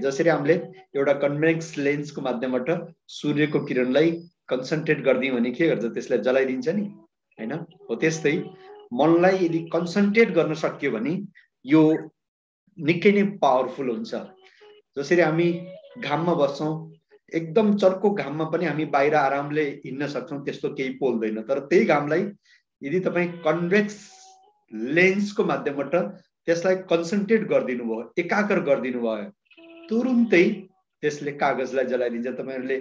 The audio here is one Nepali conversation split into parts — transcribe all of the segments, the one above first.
जसरी हामीले एउटा कन्भेक्स लेन्सको माध्यमबाट सूर्यको किरणलाई कन्सन्ट्रेट गर्दियौँ भने के गर्छ, त्यसलाई जलाइदिन्छ नि हैन। हो त्यस्तै मनलाई यदि कन्सन्ट्रेट गर्न सकियो भने यो निकै नै पावरफुल हुन्छ। जसरी हामी घाममा बस्छौँ, एकदम चर्को घाममा पनि हामी बाहिर आरामले हिँड्न सक्छौँ, त्यस्तो केही पोल्दैन। तर त्यही घामलाई यदि तपाईँ कन्भेक्स लेन्सको माध्यमबाट त्यसलाई कन्सन्ट्रेट गरिदिनु भयो, एकाग्र गरिदिनु भयो, तुरुन्तै त्यसले कागजलाई जलाइदिन्छ। तपाईहरुले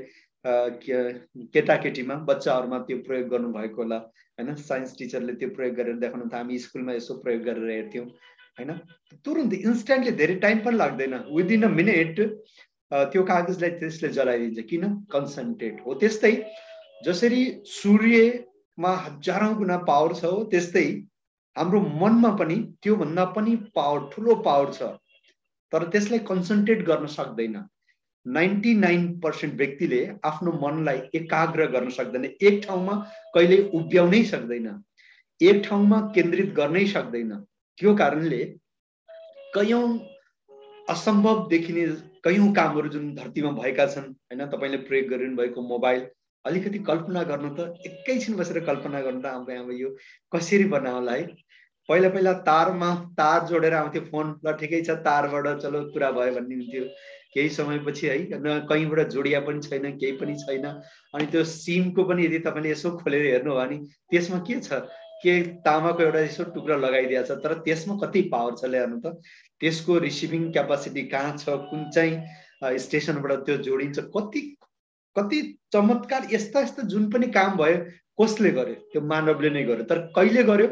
केटाकेटीमा बच्चाहरुमा त्यो प्रयोग गर्नु भएको होला हैन। साइन्स टिचरले त्यो प्रयोग गरेर देखाउनु त हामी स्कुलमा यसो प्रयोग गरेर हेर्थ्यौं हैन। तुरुन्तै इन्स्ट्यान्टली, धेरै टाइम पनि लाग्दैन, विदिन अ मिनेट त्यो कागजलाई त्यसले जलाइदिन्छ। किन? कन्सन्ट्रेट हो। त्यस्तै जसरी सूर्यमा हजारौं गुना पावर छ, हो त्यस्तै हाम्रो मनमा पनि त्यो भन्दा पनि ठुलो पावर छ, तर त्यसलाई कन्सन्ट्रेट गर्न सक्दैन। 99% व्यक्तिले आफ्नो मनलाई एकाग्र गर्न सक्दैन, एक ठाउँमा कहिले उभ्याउनै सक्दैन, एक ठाउँमा केन्द्रित गर्नै सक्दैन। त्यो कारणले कयौं असम्भव देखिने कयौं कामहरू जुन धरतीमा भएका छन् हैन, तपाईले प्रयोग गरिरहनु भएको मोबाइल, अलिकति कल्पना गर्नु त, एकैछिन बसेर कल्पना गर्नु त, अब यो कसरी बनाउला है। पहिला पहिला तार जोडेर आउँथ्यो फोन, ल ठिकै छ तारबाट चलो कुरा भयो भन्ने हुन्थ्यो। केही समयपछि है कहीँबाट जोडिया पनि छैन, केही पनि छैन। अनि त्यो सिमको पनि यदि तपाईले यसो खोलेर हेर्नु हो भने त्यसमा के छ, के तामाको एउटा यसो टुक्रा लगाइदिया छ, तर त्यसमा कति पावर छ हेर्नु त। त्यसको रिसिभिङ क्यापासिटी कहाँ छ, कुन चाहिँ स्टेसनबाट त्यो जोडिन्छ, कति चमत्कार। यस्ता यस्ता जुन पनि काम भयो कसले गर्यो? त्यो मानवले नै गर्यो। तर कहिले गर्यो?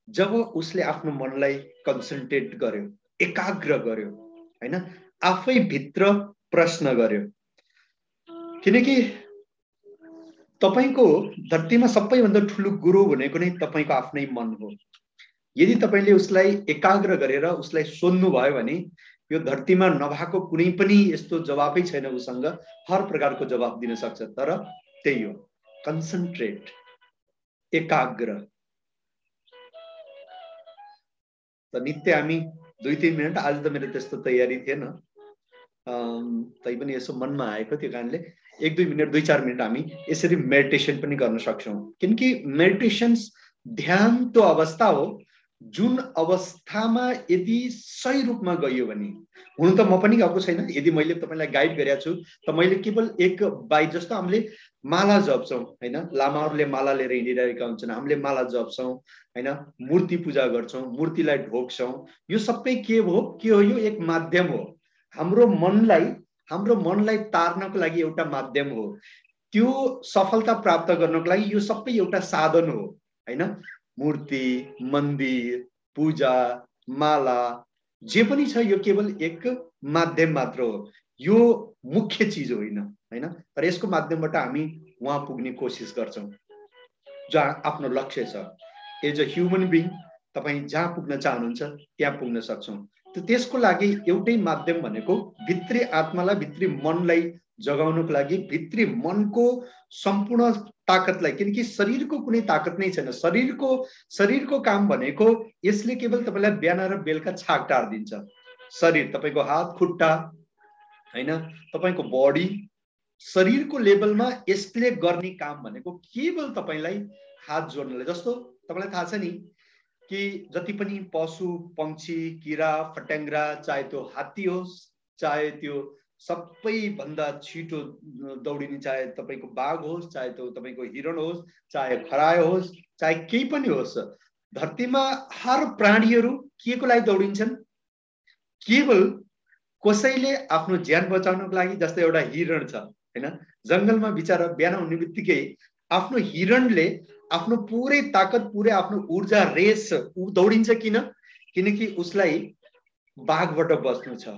जब उसले आफ्नो मनलाई कन्सन्ट्रेट गर्यो, एकाग्र गर्यो हैन, आफै भित्र प्रश्न गर्यो। किनकि तपाईको धरतीमा सबैभन्दा ठुलो गुरु भनेको नै तपाईको आफ्नै मन हो। यदि तपाईले उसलाई एकाग्र गरेर उसलाई सोध्नु भयो भने यो धरतीमा नभएको कुनै पनि यस्तो जवाफै छैन उसँग, हर प्रकारको जवाफ दिन सक्छ। तर त्यही हो कन्सन्ट्रेट, एकाग्र। त नित्य हामी 2-3 मिनट, आज त मेरो त्यस्तो तयारी थिएन, तैपनि यसो मनमा आएको त्यो कारणले 1-2 मिनट, 2-4 मिनट हामी यसरी मेडिटेसन पनि गर्न सक्छौं। किनकि मेडिटेशन्स ध्यान त्यो अवस्था हो जुन अवस्थामा यदि सही रूपमा गयो भने, हुन त म पनि गएको छैन, यदि मैले तपाईलाई गाइड गरेको छु त मैले केवल एक बाई, जस्तो हामीले माला जप्छौं हैन, लामाहरूले माला लिएर हिँडिरहेका हुन्छन्, हामीले माला जप्छौं हैन, मूर्ति पूजा गर्छौं, मूर्तिलाई ढोक्छौं, यो सबै के हो? यो एक माध्यम हो। हाम्रो मनलाई तार्नको लागि एउटा माध्यम हो। त्यो सफलता प्राप्त गर्नको लागि यो सबै एउटा साधन हो हैन। मूर्ति, मन्दिर, पूजा, माला, जे पनि छ यो केवल एक माध्यम मात्र हो, यो मुख्य चीज होइन हैन। तर यसको माध्यमबाट हामी वहाँ पुग्ने कोसिस गर्छौं जहाँ आफ्नो लक्ष्य छ। एज अ ह्युमन बिङ तपाई जहाँ पुग्न चाहनुहुन्छ त्यहाँ पुग्न सक्छौं। त्यसको लागि एउटै माध्यम भनेको भित्री आत्मालाई, भित्री मनलाई जगाउनको लागि, भित्री मनको सम्पूर्ण ताकतलाई, किनकि शरीरको कुनै ताकत नै छैन। शरीरको काम भनेको यसले केवल तपाईलाई बिहान र बेलुका छाक टार्दिन्छ। शरीर, तपाईको हात खुट्टा हैन, तपाईको बडी, शरीरको लेभलमा यसले गर्ने काम भनेको केवल तपाईलाई हात जोड्नलाई। जस्तो तपाईलाई थाहा छ नि कि जति पनि पशु पंक्षी किरा फट्याङ्ग्रा, चाहे त्यो हात्ती होस्, चाहे त्यो सबैभन्दा छिटो दौडिने चाहे तपाईको बाघ होस्, चाहे त्यो तपाईको हिरण होस्, चाहे खरायो होस्, चाहे केही पनि होस्, धरतीमा हर प्राणीहरू केको लागि दौडिन्छन्? केवल कसैले आफ्नो ज्यान बचाउनको लागि। जस्तै एउटा हिरण छ हैन, जंगलमा बिचारा बिहान हुने बित्तिकै आफ्नो हिरणले आफ्नो पुरै ताकत, पुरै आफ्नो ऊर्जा रेस दौडिन्छ। किन? किनकि उसलाई बाघबाट बच्नु छ,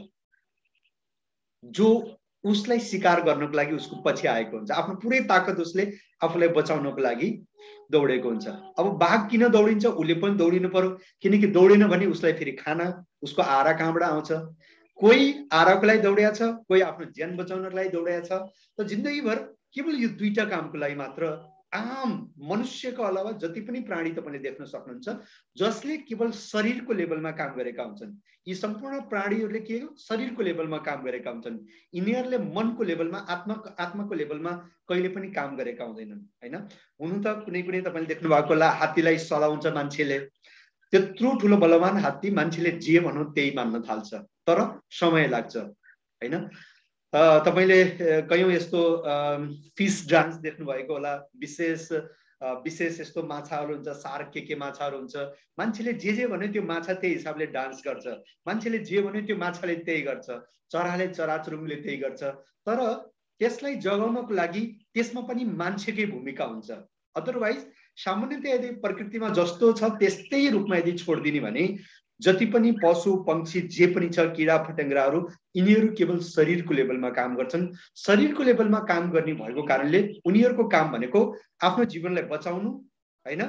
जो उसलाई शिकार गर्नको लागि उसको पछि आएको हुन्छ। आफ्नो पुरै ताकत उसले आफूलाई बचाउनको लागि दौडेको हुन्छ। अब बाघ किन दौडिन्छ? उसले पनि दौडिनु पर्यो, किनकि दौडेन भने उसलाई फेरि खाना, उसको आहारा कहाँबाट आउँछ? कोही आहाराको लागि दौडिया छ, कोही आफ्नो ज्यान बचाउनको लागि दौडिया छ। त जिन्दगीभर केवल यो दुईटा कामको लागि मात्र आम मनुष्यको अलावा जति पनि प्राणी तपाईले देख्न सक्नुहुन्छ जसले केवल शरीरको लेभलमा काम गरेका हुन्छन्। यी सम्पूर्ण प्राणीहरूले के हो शरीरको लेभलमा काम गरेका हुन्छन्। यिनीहरूले मनको लेभलमा आत्माको लेभलमा कहिले पनि काम गरेका हुँदैनन् हैन। हुनु त कुनै कुनै तपाईले देख्नु भएको होला हात्तीलाई सलाउँछ मान्छेले, त्यत्रो ठुलो बलवान हात्ती मान्छेले जे भनौं त्यही मान्न थाल्छ, तर समय लाग्छ हैन। तपाईले कयौं यस्तो फिश डान्स देख्नु भएको होला, विशेष यस्तो माछाहरू हुन्छ, सार्क के माछाहरू हुन्छ, मान्छेले जे भन्यो त्यो माछा त्यही हिसाबले डान्स गर्छ, मान्छेले जे भन्यो त्यो माछाले त्यही गर्छ, चराले चराचुरुङले त्यही गर्छ। तर त्यसलाई जगाउनको लागि त्यसमा पनि मान्छेकै भूमिका हुन्छ। अदरवाइज सामान्यतया यदि प्रकृतिमा जस्तो छ त्यस्तै रूपमा यदि छोड्दिने भने जति पनि पशु पंक्षी जे पनि छ कीड़ा फटेंग्राहरू यिनीहरू केवल शरीरको लेभलमा काम गर्छन्। शरीरको लेभलमा काम गर्ने भएको कारणले उनीहरूको काम भनेको आफ्नो जीवनलाई बचाउनु हैन,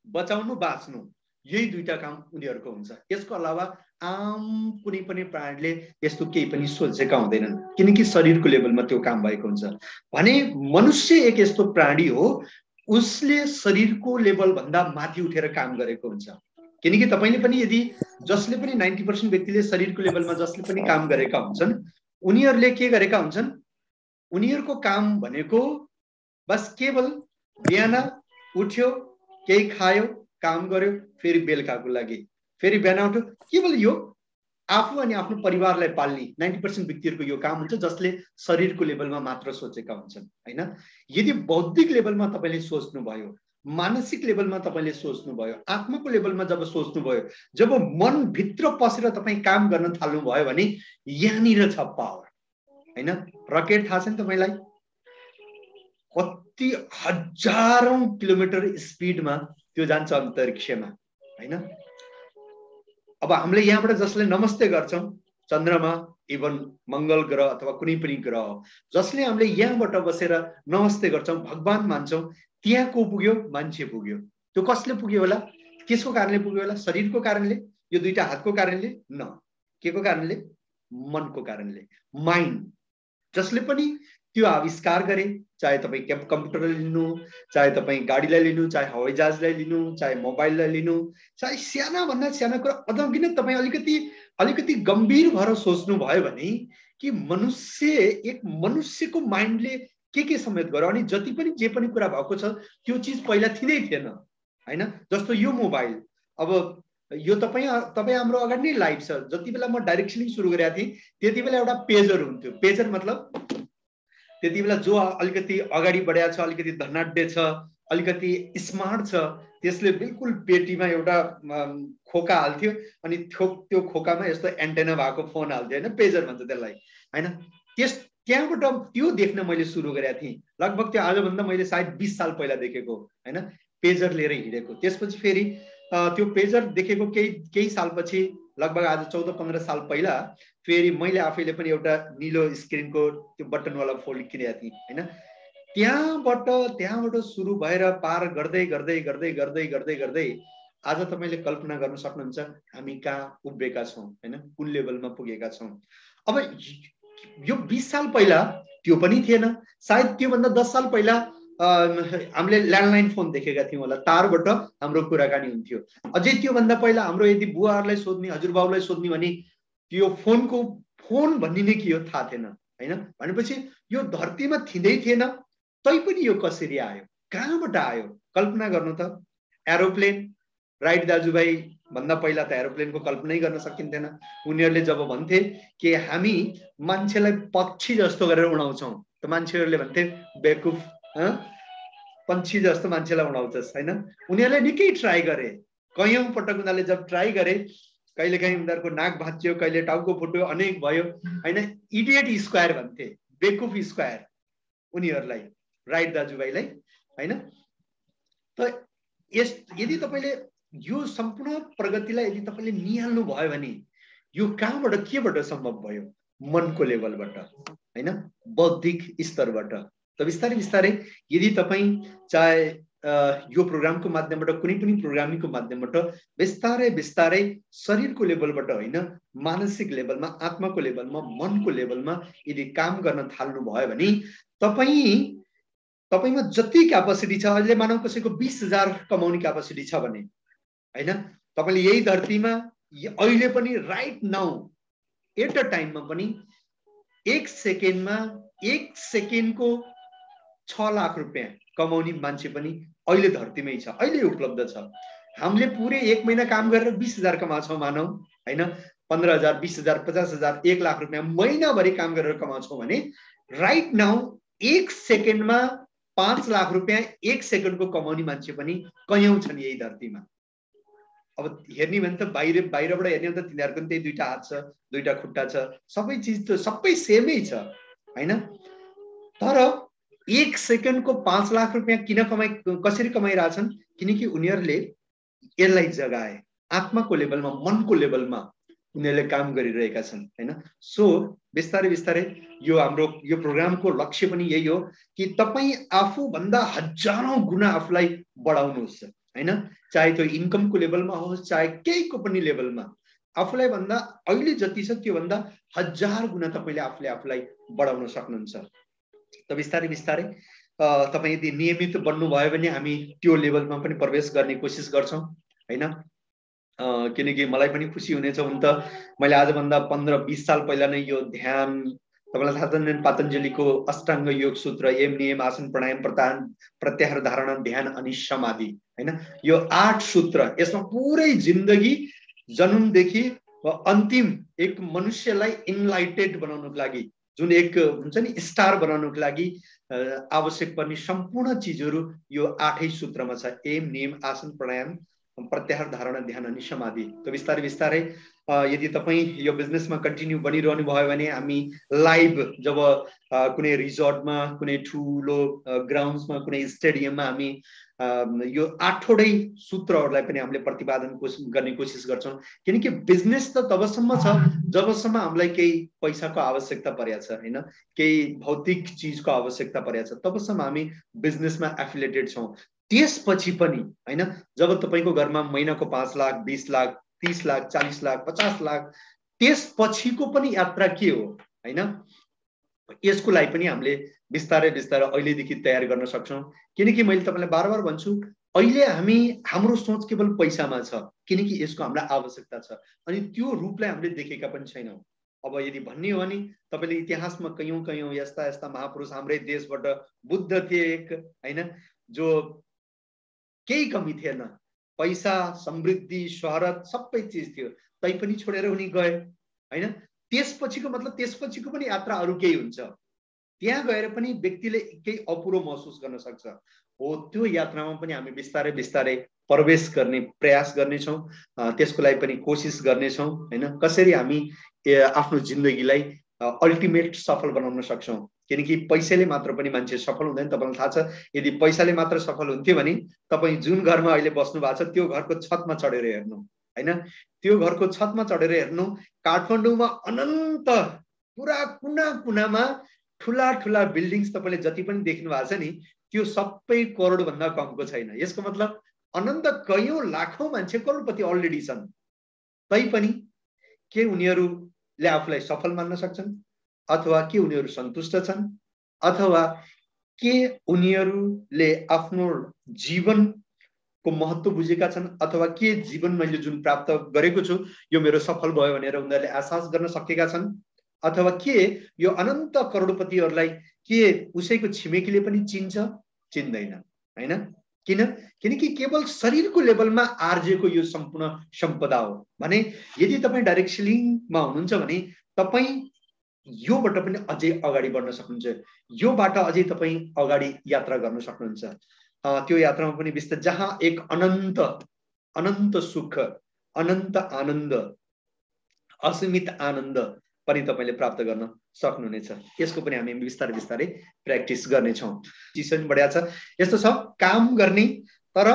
बचाउनु बाँच्नु, यही दुईटा काम उनीहरूको हुन्छ। यसको अलावा आम कुनै पनि प्राणीले यस्तो केही पनि सोचेका हुँदैनन् किनकि शरीरको लेभलमा त्यो काम भएको हुन्छ। भने मनुष्य एक यस्तो प्राणी हो उसले शरीरको लेभल भन्दा माथि उठेर काम गरेको हुन्छ। किनकि तपाईले पनि यदि जसले पनि 90% व्यक्तिले शरीरको लेभलमा जसले पनि काम गरेका हुन्छन् उनीहरूले के गरेका हुन्छन्, उनीहरूको काम भनेको बस केवल बिहान उठ्यो केही खायो काम गर्यो फेरि बेलुकाको लागि फेरि बिहान उठ्यो, केवल यो आफू अनि आफ्नो परिवारलाई पाल्ने 90% व्यक्तिहरूको यो काम हुन्छ जसले शरीरको लेभलमा मात्र सोचेका हुन्छन् हैन। यदि बौद्धिक लेभलमा तपाईले सोच्नु भयो, मानसिक लेभलमा तपाईले सोच्नु भयो, आत्माको लेभलमा जब सोच्नु भयो, जब मन भित्र पसेर तपाई काम गर्न थाल्नु भयो भने यहाँनिर छ पावर हैन। रकेट थाहा छ नि तपाईलाई, कति हजारौं किलोमिटर स्पिडमा त्यो जान्छ अन्तरिक्षमा हैन। अब हामीले यहाँबाट जसले नमस्ते गर्छौं चन्द्रमा, इभन मंगल ग्रह अथवा कुनै पनि ग्रह जसले हामीले यहाँबाट बसेर नमस्ते गर्छौं, भगवान मान्छौं, त्यहाँ को पुग्यो, मान्छे पुग्यो। त्यो कसले पुग्यो होला, केसको कारणले पुग्यो होला, शरीरको कारणले, यो दुईटा हातको कारणले न, केको कारणले, मनको कारणले, माइन्ड। जसले पनि त्यो आविष्कार गरे, चाहे तपाई कम्प्युटरलाई लिनु, चाहे तपाई गाडीलाई लिनु, चाहे हवाईजहाजलाई लिनु, चाहे मोबाइललाई लिनु, चाहे साना भन्दा साना कुरा अझ किन तपाई अलिकति गम्भीर भएर सोच्नु भयो भने कि एक मनुष्यको माइन्डले के समेत गर्यो अनि जति पनि जे पनि कुरा भएको छ त्यो चीज पहिला थिँदै थिएन हैन। जस्तो यो मोबाइल, अब यो तपाई हाम्रो अगाडि नै लाइभ छ। जति बेला म डाइरेक्टली सुरु गरेको थिएँ त्यति बेला एउटा पेजर हुन्थ्यो। पेजर मतलब त्यति बेला जो अलिकति अगाडि बढेको छ, अलिकति धनाढ्य छ, अलिकति स्मार्ट छ, त्यसले बिल्कुल पेटीमा एउटा खोका हाल्थ्यो अनि त्यो खोकामा यस्तो एन्टेना भएको फोन हाल्थ्यो हैन, पेजर भन्छ त्यसलाई हैन। त्यहाँबाट त्यो देख्न मैले सुरु गरेको थिएँ। लगभग त्यो आजभन्दा मैले सायद 20 साल पहिला देखेको हैन, पेजर लिएर हिँडेको। त्यसपछि फेरि त्यो पेजर देखेको केही सालपछि लगभग आज 14-15 साल पहिला फेरि मैले आफैले पनि एउटा नीलो स्क्रिनको त्यो बटनवाला फोन किनेको थिएँ हैन। त्यहाँबाट सुरु भएर पार गर्दै गर्दै गर्दै गर्दै गर्दै गर्दै आज तपाईले कल्पना गर्न सक्नुहुन्छ हामी कहाँ उभिएका छौं हैन, कुन लेभलमा पुगेका छौं। अब यो 20 साल पहिला त्यो पनि थिएन, सायद त्यो भन्दा 10 साल पहिला हामीले ल्यान्डलाइन फोन देखेका थियौं होला, तारबाट हाम्रो कुराकानी हुन्थ्यो। अझै त्यो भन्दा पहिला हाम्रो यदि बुवाहरुलाई सोध्ने, हजुरबाउलाई सोध्ने भने यो फोन भन्ने नै के हो थाहा थिएन हैन। भनेपछि यो धरतीमा थिँदै थिएन, तैपनि यो कसरी आयो, कहाँबाट आयो, कल्पना गर्नु त। एरोप्लेन, राइट दाजुभाइ भन्दा पहिला त एरोप्लेनको कल्पनै गर्न सकिन्थेन। उनीहरूले जब भन्थे कि हामी मान्छेलाई पक्षी जस्तो गरेर उडाउँछौं त मान्छेहरूले भन्थे बेकुफ, पक्षी जस्तो मान्छेलाई उडाउँछस् हैन। उनीहरूले निकै ट्राई गरे, कयौं पटक उनीहरूले जब ट्राई गरे, कहिलेकाहीँ उनीहरूको नाक भाँच्यो, कहिले टाउको फुट्यो, अनेक भयो हैन। इडियट स्क्वायर भन्थे, बेकुफ स्क्वायर उनीहरूलाई, राइट दाजुभाइलाई हैन। त यदि तपाईले यो सम्पूर्ण प्रगतिलाई यदि तपाईले निहाल्नु भयो भने यो कहाँबाट केबाट सम्भव भयो, मनको लेभलबाट हैन, बौद्धिक स्तरबाट। त बिस्तारै बिस्तारै यदि तपाई चाहे यो प्रोग्रामको माध्यमबाट, कुनै पनि प्रोग्रामिङको माध्यमबाट बिस्तारै बिस्तारै शरीरको लेभलबाट हैन, मानसिक लेभलमा, आत्माको लेभलमा, मनको लेभलमा यदि काम गर्न थाल्नु भयो भने तपाई तपाईमा जति क्यापेसिटी छ, अहिले मानौ कसैको 20,000 कमाउने क्यापेसिटी छ भने हैन, तपाईले यही धरतीमा अहिले पनि राइट नाउ एट अ टाइममा पनि 1 सेकेन्डमा 1 सेकेन्डको 6 लाख रुपैयाँ कमाउने मान्छे पनि अहिले धरतीमै छ, अहिले उपलब्ध छ। हामीले पुरै 1 महिना काम गरेर 20,000 कमाउँछौँ मानौ हैन, 15,000 20,000 50,000 1 लाख रुपैयाँ महिनाभरि काम गरेर कमाउँछौँ भने राइट नाउ 1 सेकेन्डमा 5 लाख रुपैयाँ 1 सेकेन्डको कमाउने मान्छे पनि कयौं छन् यही धरतीमा। अब हेर्ने भने त बाहिरबाट हेर्ने भने त तिनीहरुको पनि त्यही दुईटा हात छ, दुईटा खुट्टा छ, सबै चीज त सबै सेमै छ हैन। तर 1 सेकेन्डको 5 लाख रुपैयाँ किन कसरी कमाइरहेछन्? किनकि उनीहरूले यसलाई जगाए, आत्माको लेभलमा, मनको लेभलमा उनीहरूले काम गरिरहेका छन् हैन। सो बिस्तारै बिस्तारै यो हाम्रो यो प्रोग्रामको लक्ष्य पनि यही हो कि तपाई आफू भन्दा हजारौं गुना आफूलाई बढाउनुहोस् हैन। चाहे त्यो इन्कमको लेभलमा होस्, चाहे केहीको पनि लेभलमा आफूलाई भन्दा अहिले जति छ त्यो भन्दा 1000 गुना तपाईले आफूलाई बढाउन सक्नुहुन्छ। त बिस्तारै बिस्तारै तपाई यदि नियमित बन्नु भयो भने हामी त्यो लेभलमा पनि प्रवेश गर्ने कोसिस गर्छौं हैन। किनकि मलाई पनि खुसी हुनेछ हुन त मैले आज भन्दा 15-20 साल पहिला नै यो ध्यान, तपाईलाई थाहा छ पतञ्जलिको अष्टाङ्ग योग सूत्र, यम नियम आसन प्राणायाम प्रत्याहार धारणा ध्यान अनि समाधि हैन, यो 8 सूत्र, यसमा पुरै जिन्दगी जन्मदेखि अन्तिम एक मनुष्यलाई इनलाइटेड बनाउनको लागि, जुन एक हुन्छ नि स्टार बनाउनको लागि आवश्यक पर्ने सम्पूर्ण चीजहरु यो 8 सूत्रमा छ। यम नियम आसन प्राणायाम प्रत्याहार धारणा ध्यान अनि समाधि। त बिस्तारै बिस्तारै यदि तपाई यो बिजनेसमा कन्टिन्यू बनिरहनु भयो भने हामी लाइभ जब कुनै रिजोर्टमा, कुनै ठूलो ग्राउन्ड्समा, कुनै स्टेडियममा हामी यो 8वटै सूत्रहरूलाई पनि हामीले प्रतिपादन गर्ने कोसिस गर्छौं। किनकि बिजनेस त तबसम्म छ जबसम्म हामीलाई केही पैसाको आवश्यकता परेको छ हैन, केही भौतिक चीजको आवश्यकता परेको छ, तबसम्म हामी बिजनेसमा एफिलिएटेड छौं। त्यसपछि पनि हैन, जब तपाईको घरमा महिनाको 5 लाख 20 लाख 30 लाख 40 लाख 50 लाख, त्यसपछिको पनि यात्रा के हो हैन, यसको लागि पनि हामीले बिस्तारै बिस्तारै अहिलेदेखि तयार गर्न सक्छौं। किनकि मैले तपाईलाई बार-बार भन्छु, अहिले हाम्रो सोच केवल पैसामा छ, किनकि यसको हामीलाई आवश्यकता छ अनि त्यो रूपलाई हामीले देखेका पनि छैनौं। अब यदि भन्ने हो भने तपाईले इतिहासमा कयौं यस्ता यस्ता महापुरुष हाम्रै देशबाट, बुद्ध थिए एक हैन, जो केही कमी थिएन, पैसा समृद्धि शोहरत सबै चीज थियो, तैपनि छोडेर उनी गए हैन। त्यसपछिको मतलब त्यसपछिको पनि यात्रा अरु केही हुन्छ, त्यहाँ गएर पनि व्यक्तिले केही अपुरो महसुस गर्न सक्छ। हो त्यो यात्रामा पनि हामी बिस्तारै बिस्तारै प्रवेश गर्ने प्रयास गर्नेछौं, त्यसको लागि पनि कोसिस गर्नेछौं हैन। कसरी हामी आफ्नो जिन्दगीलाई अल्टिमेट सफल बनाउन सक्छौं। किनकि पैसाले मात्र पनि मान्छे सफल हुँदैन। तपाईलाई थाहा छ, यदि पैसाले मात्र सफल हुन्थ्यो भने तपाई जुन घरमा अहिले बस्नु भएको छ त्यो घरको छतमा चढेर हेर्नु हैन, त्यो घरको छतमा चढेर हेर्नु, काठमाडौँमा अनन्त पुरा कुना कुनामा ठुला ठुला बिल्डिङ्स तपाईले जति पनि देख्नु भएको छ नि, त्यो सबै करोड भन्दा कमको छैन। यसको मतलब अनन्त कयौं लाखौं मान्छे करोडपति अलरेडी छन्, तैपनि के उनीहरूले आफूलाई सफल मान्न सक्छन्, अथवा के उनीहरू सन्तुष्ट छन्, अथवा के उनीहरूले आफ्नो जीवनको महत्त्व बुझेका छन्, अथवा के जीवन मैले जुन प्राप्त गरेको छु यो मेरो सफल भयो भनेर उनीहरूले आशास गर्न सकेका छन्, अथवा के यो अनन्त करोडपतिहरूलाई के उसैको छिमेकीले पनि चिन्छ, चिन्दैन हैन। किनकि केवल शरीरको लेभलमा आर्जेको यो सम्पूर्ण सम्पदा हो भने यदि तपाई डाइरेक्ट सेलिङमा हुनुहुन्छ भने तपाई योबाट पनि अझै अगाडि बढ्न सक्नुहुन्छ, योबाट अझै तपाई अगाडि यात्रा गर्न सक्नुहुन्छ। त्यो यात्रामा पनि बिस्तारै जहाँ एक अनन्त सुख, अनन्त आनन्द, असीमित आनन्द पनि तपाईले प्राप्त गर्न सक्नुहुनेछ। यसको पनि हामी बिस्तारै बिस्तारै प्र्याक्टिस गर्नेछौं। चिसो पनि बढ्या छ, यस्तो छ काम गर्ने तर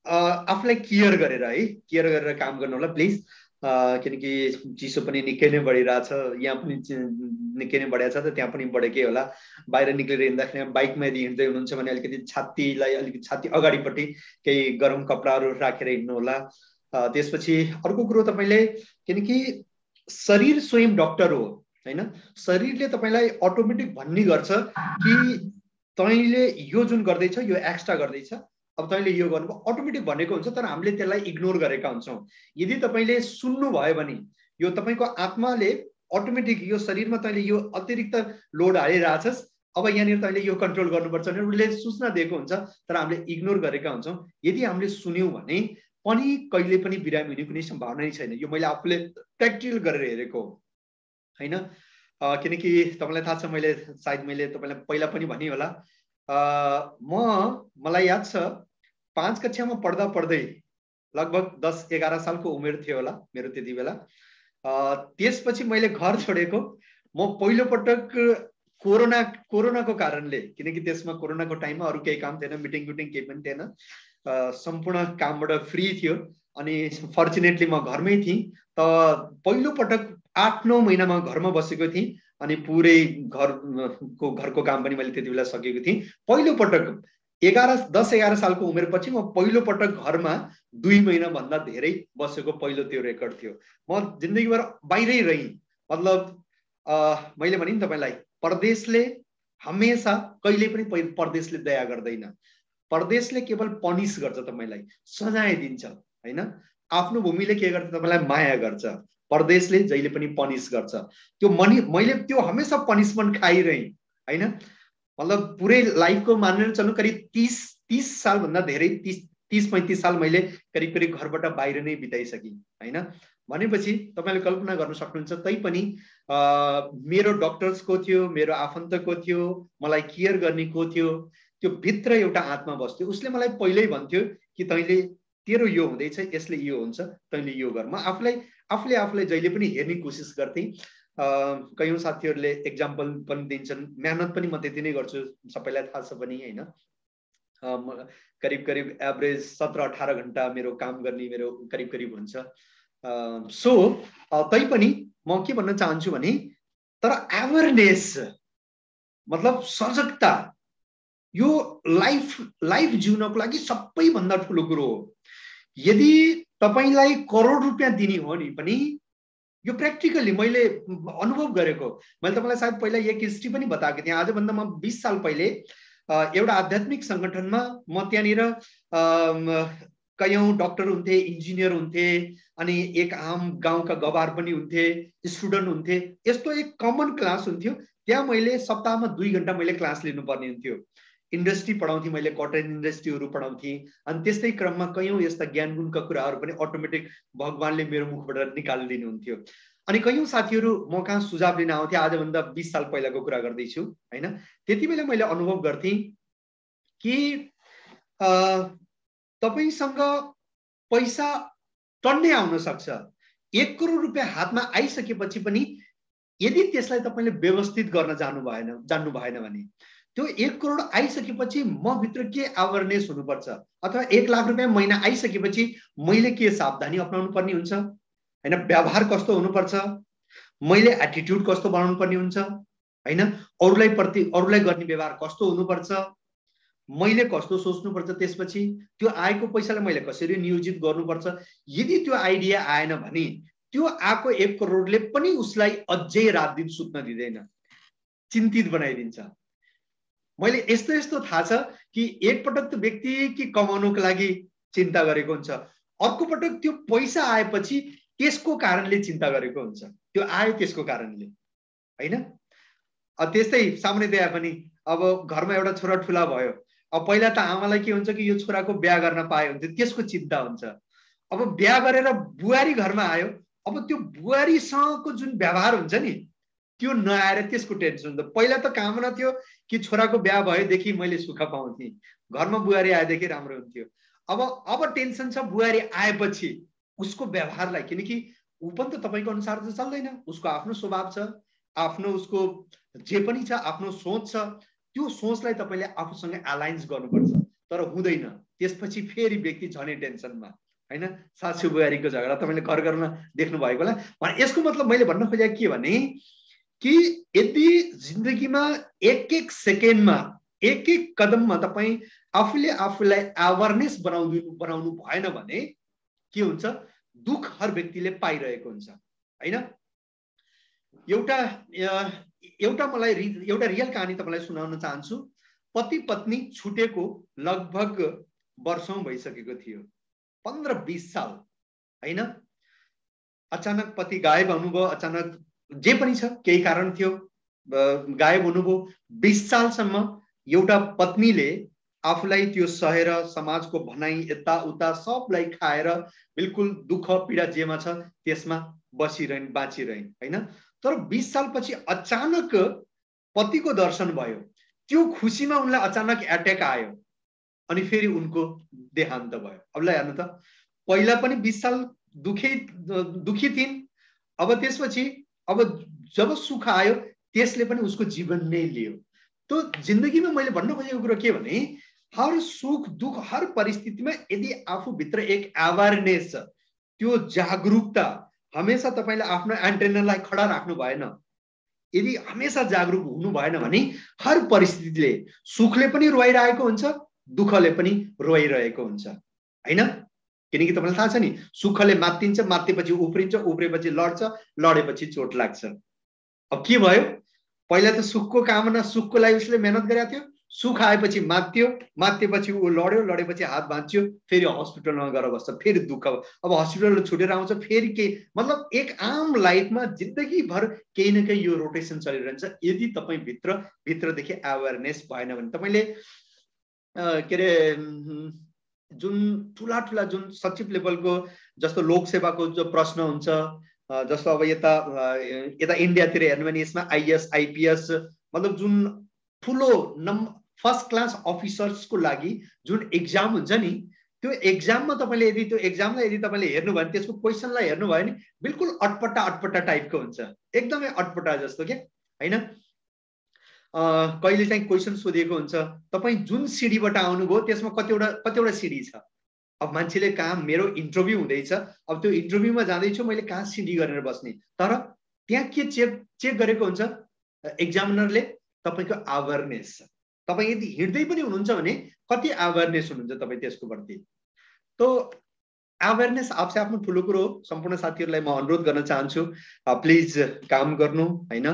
आफूलाई केयर गरेर है, केयर गरेर काम गर्नु होला प्लिज। किनकि चिसो पनि निकै नै बढिरहेछ, यहाँ पनि निकै नै बढेको छ, त त्यहाँ पनि बढेकै होला। बाहिर निक्लेर हिँड्दाखेरि बाइकमा यदि हिँड्दै हुनुहुन्छ भने अलिकति छाती अगाडिपट्टि केही गरम कपडाहरू राखेर हिँड्नु होला। त्यसपछि अर्को कुरो तपाईले, किनकि शरीर स्वयं डाक्टर हो हैन, शरीरले तपाईलाई अटोमेटिक भन्ने गर्छ कि तैँले यो जुन गर्दैछ यो एक्स्ट्रा गर्दैछ, अब तैँले यो गर्नु अटोमेटिक भनेको हुन्छ, तर हामीले त्यसलाई इग्नोर गरेका हुन्छौँ। यदि तपाईँले सुन्नुभयो भने यो तपाईँको आत्माले अटोमेटिक यो शरीरमा तैँले यो अतिरिक्त लोड हालिरहेछस्, अब यहाँनिर तैँले यो कन्ट्रोल गर्नुपर्छ भनेर उसले सूचना दिएको हुन्छ, तर हामीले इग्नोर गरेका हुन्छौँ। यदि हामीले सुन्यौँ भने पनि कहिले पनि बिरामी हुने कुनै सम्भावना नै छैन। यो मैले आफूले प्र्याक्टिकल गरेर हेरेको होइन, किनकि तपाईँलाई थाहा छ, सायद मैले तपाईँलाई पहिला पनि भने होला, मलाई याद छ 5 कक्षामा पढ्दा पढ्दै लगभग 10-11 सालको उमेर थियो होला मेरो त्यति बेला। त्यसपछि मैले घर छोडेको। म पहिलो पटक कोरोनाको कारणले, किनकि त्यसमा कोरोनाको टाइममा अरू केही काम थिएन, मिटिङ केही पनि थिएन, सम्पूर्ण कामबाट फ्री थियो अनि फर्चुनेटली म घरमै थिएँ। त पहिलो पटक 8-9 महिना म घरमा बसेको थिएँ अनि पुरै घरको काम पनि मैले त्यति बेला सकेको थिएँ। पहिलो पटक 10-11 सालको उमेरपछि म पहिलो पटक घरमा 2 महिना भन्दा धेरै बसेको पहिलो त्यो रेकर्ड थियो। म जिन्दगीभर बाहिरै रही। मतलब मैले भने नि तपाईँलाई, परदेशले हमेशा कहिले पनि परदेशले दया गर्दैन। परदेशले केवल पनिस गर्छ, तपाईँलाई सजाय दिन्छ हैन। आफ्नो भूमिले के गर्छ, तपाईँलाई माया गर्छ। परदेशले जहिले पनि पनिस गर्छ। त्यो मैले त्यो हमेशा पनिसमेन्ट खाइरहेँ हैन। मतलब पुरै लाइफको मानेर चल्नु करिब 30 साल भन्दा धेरै, 30-35 साल मैले करिब घरबाट बाहिर नै बिताइसकेँ हैन। भनेपछि तपाईँले कल्पना गर्न सक्नुहुन्छ, तैपनि मेरो डक्टर्सको थियो, मेरो आफन्तको थियो, मलाई केयर गर्ने को थियो, त्यो भित्र एउटा आत्मा बस्थ्यो। उसले मलाई पहिल्यै भन्थ्यो कि तैँले तेरो यो हुँदैछ, यसले यो हुन्छ, तैँले यो गर। म आफूले जहिले पनि हेर्ने कोसिस गर्थेँ। कयौं साथीहरूले एक्जाम्पल पनि दिन्छन्, मेहनत पनि म त्यति नै गर्छु, सबैलाई थाहा छ पनि हैन। करिब एभरेज 17-18 घण्टा मेरो काम गर्ने मेरो करिब हुन्छ। सो तैपनि म के भन्न चाहन्छु भने, तर अवेयरनेस मतलब सजगता यो लाइफ जिउनको लागि सबैभन्दा ठुलो कुरो हो। यदि तपाईलाई करोड रुपियाँ दिने हो नि पनि, यो प्र्याक्टिकली मैले अनुभव गरेको। मैले तपाईँलाई सायद पहिला एक हिस्ट्री पनि बताएको थिएँ। आजभन्दा म 20 साल पहिले एउटा आध्यात्मिक संगठनमा म त्यहाँनिर कयौं डक्टर हुन्थे, इन्जिनियर हुन्थे, अनि एक आम गाउँका गवार पनि हुन्थे, स्टुडेन्ट हुन्थे। यस्तो एक कमन क्लास हुन्थ्यो। त्यहाँ मैले सप्ताहमा 2 घण्टा मैले क्लास लिनुपर्ने हुन्थ्यो। इन्डस्ट्री पढाउँथेँ मैले, कटन इन्डस्ट्रीहरू पढाउँथेँ। अनि त्यस्तै क्रममा कयौं यस्ता ज्ञान गुणका कुराहरू पनि अटोमेटिक भगवानले मेरो मुखबाट निकालिदिनुहुन्थ्यो। अनि कयौं साथीहरू म कहाँ सुझाव लिन आउँथे। आजभन्दा 20 साल पहिलाको कुरा गर्दैछु हैन। त्यति बेला मैले अनुभव गर्थेँ कि तपाईसँग पैसा टन्नै आउन सक्छ। 1 करोड रुपियाँ हातमा आइसकेपछि पनि यदि त्यसलाई तपाईले व्यवस्थित गर्न जान्नु भएन भने, त्यो 1 करोड आइसकेपछि म भित्र के अवेयरनेस हुनुपर्छ, अथवा 1 लाख रुपियाँ महिना आइसकेपछि मैले के सावधानी अपनाउनु पर्ने हुन्छ हैन, व्यवहार कस्तो हुनुपर्छ, मैले एटिट्युड कस्तो बनाउनु पर्ने हुन्छ हैन, अरूलाई गर्ने व्यवहार कस्तो हुनुपर्छ, मैले कस्तो सोच्नुपर्छ, त्यसपछि त्यो आएको पैसालाई मैले कसरी नियोजित गर्नुपर्छ। यदि त्यो आइडिया आएन भने त्यो आएको 1 करोडले पनि उसलाई अझै रात दिन सुत्न दिँदैन, चिन्तित बनाइदिन्छ। मैले यस्तो थाहा छ कि एक पटक त व्यक्ति कि कमाउनको लागि चिन्ता गरेको हुन्छ, अर्को पटक त्यो पैसा आएपछि त्यसको कारणले चिन्ता गरेको हुन्छ, त्यो आयो त्यसको कारणले हैन। त्यस्तै सामान्यतया पनि अब घरमा एउटा छोरा ठुला भयो, अब पहिला त आमालाई के हुन्छ कि यो छोराको बिहा गर्न पाए हुन्थ्यो, त्यसको चिन्ता हुन्छ। अब बिहा गरेर बुहारी घरमा आयो, अब त्यो बुहारीसँगको जुन व्यवहार हुन्छ नि त्यो नआएर त्यसको टेन्सन हुन्छ। पहिला त कामना थियो कि छोराको बिहा भएदेखि मैले सुख पाउँथे, घरमा बुहारी आएदेखि राम्रो हुन्थ्यो। अब टेन्सन छ बुहारी आएपछि उसको व्यवहारलाई, किनकि ऊ पनि त तपाईको अनुसार त चल्दैन, उसको आफ्नो स्वभाव छ, आफ्नो उसको जे पनि छ, आफ्नो सोच छ। त्यो सोचलाई तपाईले आफूसँग अलाइन्स गर्नुपर्छ, तर हुँदैन। त्यसपछि फेरि व्यक्ति झनै टेन्सनमा हैन। सासू बुहारीको झगडा तपाईले घरमा देख्नु भएको होला। यसको मतलब मैले भन्न खोजेको के भने कि यदि जिन्दगीमा एक सेकेन्डमा एक कदममा तपाई आफूलाई अवेयरनेस बनाउनु भएन भने के हुन्छ, दुख हर व्यक्तिले पाइरहेको हुन्छ हैन। एउटा मलाई एउटा रियल कहानी तपाईलाई सुनाउन चाहन्छु। पति पत्नी छुटेको लगभग वर्षौं भइसकेको थियो, 15-20 साल हैन। अचानक पति गायब हुनुभयो, अचानक जे पनि छ केही कारण थियो गायब हुनुभयो। 20 सालसम्म एउटा पत्नीले आफूलाई त्यो सहेर समाजको भनाइ यताउता सबलाई खाएर बिल्कुल दुःख पीडा जेमा छ त्यसमा बसिरहन् बाँचिरहन् हैन। तर 20 सालपछि अचानक पतिको दर्शन भयो, त्यो खुसीमा उनलाई अचानक एट्याक आयो अनि फेरि उनको देहान्त भयो। अब ल हेर्नु त, पहिला पनि 20 साल दुखी थिइन्, अब त्यसपछि अब जब सुख आयो त्यसले पनि उसको जीवन नै लियो। तो जिन्दगीमा मैले भन्न खोजेको कुरा के भने हर सुख दुख हर परिस्थितिमा यदि आफूभित्र एक अवेयरनेस छ, त्यो जागरुकता हमेशा तपाईले आफ्नो एन्टेनालाई खडा राख्नु भएन, यदि हमेशा जागरुक हुनु भएन भने हर परिस्थितिले सुखले पनि रोइरहेको हुन्छ, दुःखले पनि रोइरहेको हुन्छ हैन। किनकि तपाईलाई थाहा छ नि, सुखले मात्तिन्छ, मात्तेपछि उफ्रिन्छ, उफ्रेपछि लड्छ, लडेपछि चोट लाग्छ। अब के भयो, पहिला त सुखको कामना सुखको लागि उसले मेहनत गरेको थियो, सुख आएपछि मात्यो, मात्तेपछि ऊ लड्यो, लडेपछि हात भाँच्यो, फेरि हस्पिटलमा गएर बस्छ, फेरि दुःख, अब हस्पिटलबाट छुटेर आउँछ, फेरि के, मतलब एक आम लाइफमा जिन्दगी भर केही न केही यो रोटेसन चलिरहन्छ। यदि तपाई भित्रदेखि अवेयरनेस भएन भने तपाईले के रे जुन ठुला ठुला जुन सचिव लेभलको जस्तो लोकसेवाको जो प्रश्न हुन्छ, जस्तो अब यता इन्डियातिर हेर्नु भने यसमा आइएएस आइपीएस मतलब जुन ठुलो फर्स्ट क्लास अफिसर्सको लागि जुन एक्जाम हुन्छ नि, त्यो एक्जाममा तपाईले यदि त्यो एक्जामलाई यदि तपाईले हेर्नु भयो भने त्यसको क्वेशनलाई हेर्नु भयो भने बिल्कुल अटपटा टाइपको हुन्छ, एकदमै अटपटा जस्तो के हैन। कहिले चाहिँ क्वेशन सोधिएको हुन्छ, तपाई जुन सिडीबाट आउनुभयो त्यसमा कतिवटा सिडी छ। अब मान्छेले कहाँ मेरो इन्टरभ्यू हुँदैछ, अब त्यो इन्टरभ्यूमा जाँदैछु मैले कहाँ सिडी गरेर बस्ने, तर त्यहाँ के चेक गरेको हुन्छ एक्जामिनरले, तपाईको अवेयरनेस छ। तपाई यदि हिँड्दै पनि हुनुहुन्छ भने कति अवेयरनेस हुनुहुन्छ तपाई त्यसको प्रति। तो अवेयरनेस आपसे आफ्नो ठुलो कुरो हो। सम्पूर्ण साथीहरुलाई म अनुरोध गर्न चाहन्छु, प्लिज काम गर्नु हैन,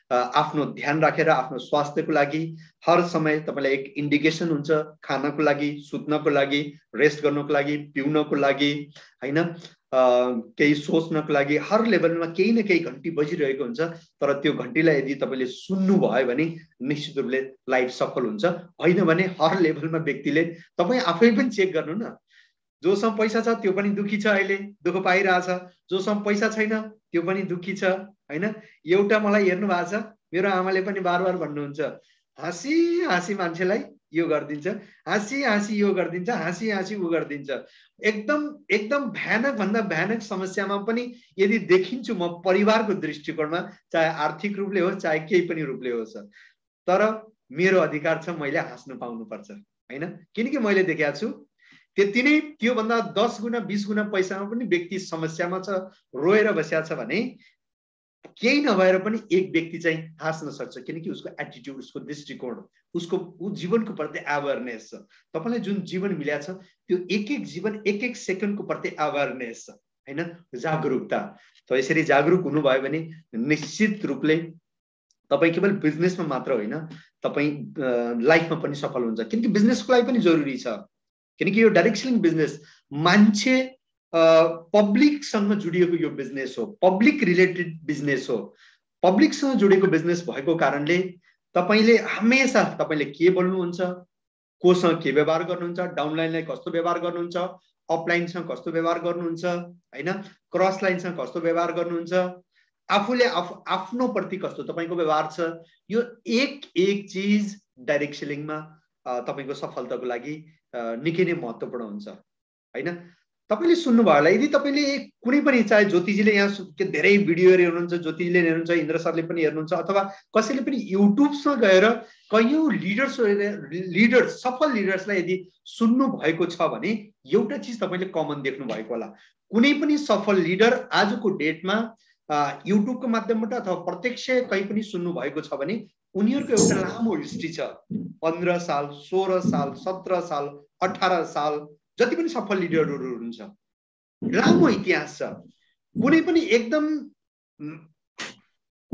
आफ्नो ध्यान राखेर आफ्नो स्वास्थ्यको लागि हर समय तपाईलाई एक इन्डिकेसन हुन्छ, खानको लागि, सुत्नको लागि, रेस्ट गर्नको लागि, पिउनको लागि हैन, केही सोच्नको लागि हर लेभलमा केही न केही घण्टी बजिरहेको हुन्छ। तर त्यो घण्टीलाई यदि तपाईले सुन्नु भयो भने निश्चित रूपले लाइफ सफल हुन्छ। हैन भने हर लेभलमा व्यक्तिले तपाई आफै पनि चेक गर्नु न, जोसँग पैसा छ त्यो पनि दुखी छ, अहिले दुःख पाइरहेछ, जोसँग पैसा छैन त्यो पनि दुखी छ हैन। एउटा मलाई हेर्नु भएको छ, मेरो आमाले पनि बार भन्नुहुन्छ, हाँसी हाँसी मान्छेलाई यो गरिदिन्छ, हाँसी हाँसी यो गरिदिन्छ, हाँसी हाँसी उ गरिदिन्छ। एकदम भयानक भन्दा भयानक समस्यामा पनि यदि देखिन्छु म परिवारको दृष्टिकोणमा, चाहे आर्थिक रूपले होस् चाहे केही पनि रूपले होस्, तर मेरो अधिकार छ मैले हाँस्नु पाउनु पर्छ हैन। किनकि मैले देखेको छु त्यति नै, त्यो भन्दा 10 गुना 20 गुना पैसामा पनि व्यक्ति समस्यामा छ, रोएर बसेको छ भने केही नभएर पनि एक व्यक्ति चाहिँ हाँस्न सक्छ, किनकि उसको एटिट्युड, उसको दृष्टिकोण, उसको जीवनको प्रति अवेयरनेस छ। तपाईलाई जुन जीवन मिल्या छ त्यो एक जीवन एक सेकेन्डको प्रति अवेयरनेस छ हैन, जागरुकता। त यसरी जागरुक हुनुभयो भने निश्चित रूपले तपाई केवल बिजनेसमा मात्र होइन, तपाई लाइफमा पनि सफल हुन्छ। किनकि बिजनेसको लागि पनि जरुरी छ, किनकि यो डाइरेक्ट सेलिङ बिजनेस मान्छे पब्लिकसँग जोडिएको यो बिजनेस हो, पब्लिक रिलेटेड बिजनेस हो। पब्लिकसँग जोडिएको बिजनेस भएको कारणले तपाईले हमेशा तपाईले के बोल्नुहुन्छ, कोसँग के व्यवहार गर्नुहुन्छ, डाउनलाइनलाई कस्तो व्यवहार गर्नुहुन्छ, अपलाइनसँग कस्तो व्यवहार गर्नुहुन्छ हैन, क्रस लाइनसँग कस्तो व्यवहार गर्नुहुन्छ, आफूले आफ्नो प्रति कस्तो तपाईको व्यवहार छ, यो एक चीज डाइरेक्ट सेलिङमा तपाईको सफलताको लागि निकै नै महत्त्वपूर्ण हुन्छ हैन। तपाईले सुन्नुभयो होला, यदि तपाईले कुनै पनि, चाहे ज्योतिजीले यहाँ धेरै भिडियोहरु हेर्नुहुन्छ, ज्योतिजीले हेर्नुहुन्छ, इन्द्र सरले पनि हेर्नुहुन्छ, अथवा कसैले पनि युट्युबमा गएर कयौं लिडर्स सफल लिडर्सलाई यदि सुन्नु भएको छ भने एउटा चीज तपाईले कमन देख्नु भएको होला। कुनै पनि सफल लिडर आजको डेटमा युट्युबको माध्यमबाट अथवा प्रत्यक्ष कहीँ पनि सुन्नु भएको छ भने उनीहरुको एउटा लामो हिस्ट्री छ, 15 साल 16 साल 17 साल 18 साल जति पनि सफल लिडरहरु हुनुहुन्छ, लामो इतिहास छ। कुनै पनि एकदम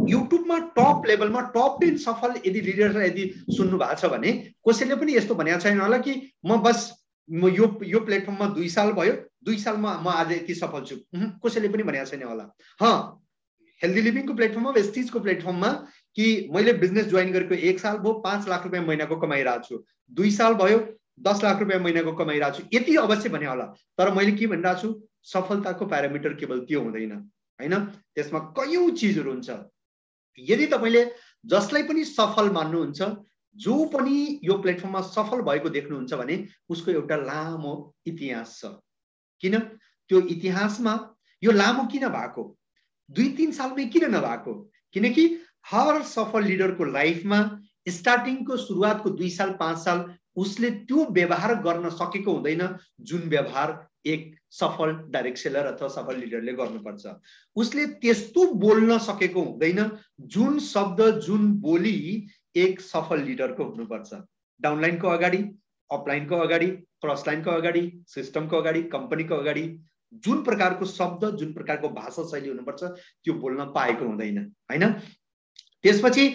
युट्युबमा टप लेभलमा टप 10 सफल यदि लिडर यदि सुन्नु भएको छ भने कसैले पनि यस्तो भनेको छैन होला कि म बस यो प्लेटफर्ममा 2 साल भयो, 2 सालमा म आज यति सफल छु, कसैले पनि भनेको छैन होला। हेल्दी लिभिङको प्लेटफर्ममा, वेस्टिजको प्लेटफर्ममा कि मैले बिजनेस जोइन गरेको 1 साल भयो 5 लाख रुपियाँ महिनाको कमाइरहेको छु, 2 साल भयो 10 लाख रुपियाँ महिनाको कमाइरहेको छु, यति अवश्य भने होला। तर मैले के भनिरहेको छु, सफलताको प्यारामिटर केवल त्यो हुँदैन हैन, त्यसमा कयौं चीजहरू हुन्छ। यदि तपाईले जसलाई पनि सफल मान्नुहुन्छ, जो पनि यो प्लेटफर्ममा सफल भएको देख्नुहुन्छ भने उसको एउटा लामो इतिहास छ। किन त्यो इतिहासमा यो लामो किन भएको, 2-3 सालमै किन नभएको? किनकि हर सफल लिडरको लाइफमा स्टार्टिङको सुरुवातको 2 साल 5 साल उसले त्यो व्यवहार गर्न सकेको हुँदैन जुन व्यवहार एक सफल डाइरेक्ट सेलर अथवा सफल लिडरले गर्नुपर्छ। उसले त्यस्तो बोल्न सकेको हुँदैन जुन शब्द जुन बोली एक सफल लिडरको हुनुपर्छ। डाउनलाइनको अगाडि, अपलाइनको अगाडि, क्रस लाइनको अगाडि, सिस्टमको अगाडि, कम्पनीको अगाडि जुन प्रकारको शब्द जुन प्रकारको भाषा शैली हुनुपर्छ त्यो बोल्न पाएको हुँदैन हैन। त्यसपछि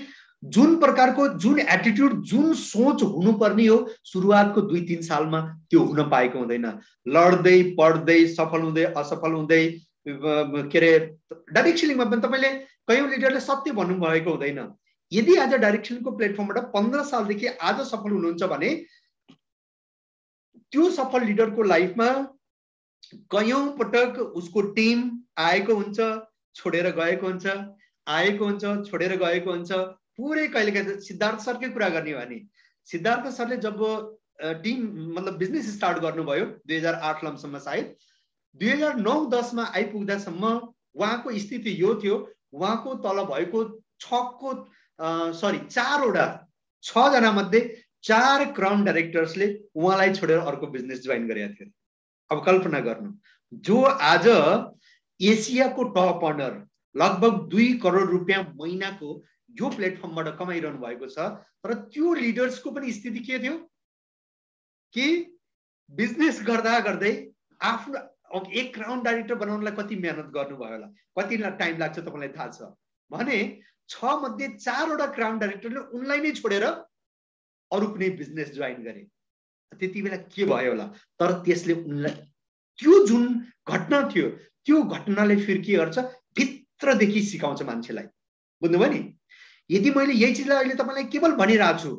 जुन प्रकारको जुन एटिट्युड जुन सोच हुनुपर्ने हो सुरुवातको 2-3 सालमा त्यो हुन पाएको हुँदैन। लड्दै पढ्दै सफल हुँदै असफल हुँदै के रे डाइरेक्ट सेलिङमा पनि तपाईले कयौं लिडरले सत्य भन्नु भएको हुँदैन। यदि आज डाइरेक्ट सेलिङको प्लेटफर्मबाट 15 सालदेखि आज सफल हुनुहुन्छ भने त्यो सफल लिडरको लाइफमा कयौं पटक उसको टिम आएको हुन्छ, छोडेर गएको हुन्छ, आएको हुन्छ, छोडेर गएको हुन्छ। पुरै कहिलेकाहीँ सिद्धार्थ सरकै कुरा गर्ने हो भने सिद्धार्थ सरले जब टिम मतलब बिजनेस स्टार्ट गर्नुभयो 2008 लम्सम्म, सायद 2009-10 मा आइपुग्दासम्म उहाँको स्थिति यो थियो, उहाँको तल भएको 6 जना मध्ये 4 क्राउन डाइरेक्टर्सले उहाँलाई छोडेर अर्को बिजनेस जोइन गरेका थिए। अब कल्पना गर्नु, जो आज एसियाको टप अर्नर लगभग 2 करोड रुपियाँ महिनाको यो प्लेटफर्मबाट कमाइरहनु भएको छ, तर त्यो लिडर्सको पनि स्थिति के थियो कि बिजनेस गर्दा गर्दै आफ्नो एक क्राउन डाइरेक्टर बनाउनलाई कति मेहनत गर्नुभयो होला, कति टाइम लाग्छ तपाईलाई थाहा छ भने 6 मध्ये 4 वटा क्राउन डाइरेक्टरले उनलाई नै छोडेर अरु कुनै बिजनेस जोइन गरे। त्यति बेला के भयो होला, तर त्यसले उनलाई त्यो जुन घटना थियो त्यो घटनाले फेरि के गर्छ, भित्रदेखि सिकाउँछ मान्छेलाई। बुझ्नुभयो नि? यदि मैले यही चीजलाई अहिले तपाईलाई केवल भनिरहेको छु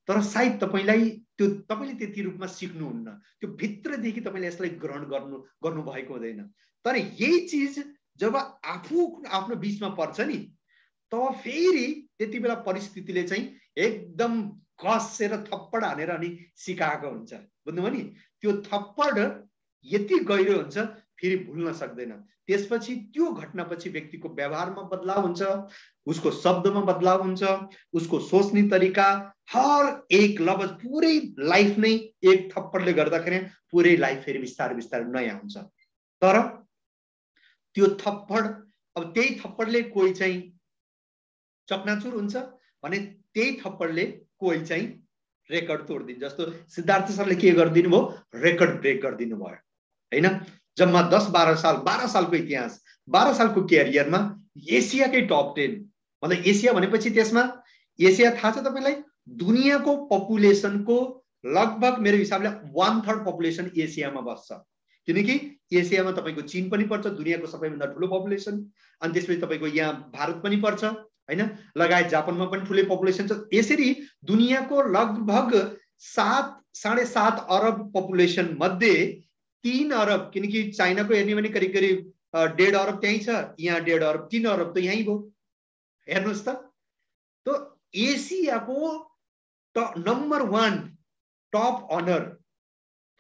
तर सायद तपाईलाई त्यो तपाईले त्यति रूपमा सिक्नुहुन्न, त्यो भित्रदेखि तपाईले यसलाई ग्रहण गर्नु भएको हुँदैन। तर यही चीज जब आफ्नो बीचमा पर्छ नि तब फेरि त्यति बेला परिस्थितिले चाहिँ एकदम कसेर थप्पड हानेर अनि सिकाएको हुन्छ। बुझ्नुभयो नि? त्यो थप्पड यति गहिरो हुन्छ फेरि भुल्न सक्दैन। त्यसपछि त्यो घटनापछि व्यक्तिको व्यवहारमा बदलाव हुन्छ, उसको शब्दमा बदलाव हुन्छ, उसको सोच्ने तरिका, हर एक लफ्ज, पुरै लाइफ नै एक थप्पडले गर्दाखेरि पुरै लाइफ फेरि बिस्तारै बिस्तारै नयाँ हुन्छ। तर त्यो थप्पड, अब त्यही थप्पडले कोही चाहिँ चकनाचुर हुन्छ भने त्यही थप्पडले कोही चाहिँ रेकर्ड तोड्दिन्छ। जस्तो सिद्धार्थ सरले के गरिदिनु भयो, रेकर्ड ब्रेक गरिदिनु भयो हैन। जम्मा 10-12 साल, 12 सालको इतिहास, 12 सालको क्यारियरमा एसियाकै टप 10, मतलब एसिया भनेपछि त्यसमा एसिया थाहा छ तपाईलाई, दुनियाँको पपुलेसनको लगभग मेरो हिसाबले 1/3 पपुलेसन एसियामा बस्छ। किनकि एसियामा तपाईको चीन पनि पर्छ, दुनियाँको सबैभन्दा ठुलो पपुलेसन, अनि त्यसपछि तपाईको यहाँ भारत पनि पर्छ हैन, लगायत जापानमा पनि ठुलो पपुलेसन छ। यसरी दुनियाँको लगभग 7.5 अरब पपुलेसन मध्ये 3 अरब, किनकि चाइनाको हेर्ने भने करिब करिब 1.5 अरब त्यही छ, यहाँ 1.5 अरब, 3 अरब त यही भयो। हेर्नुहोस् त एसियाको नम्बर 1 टप अनर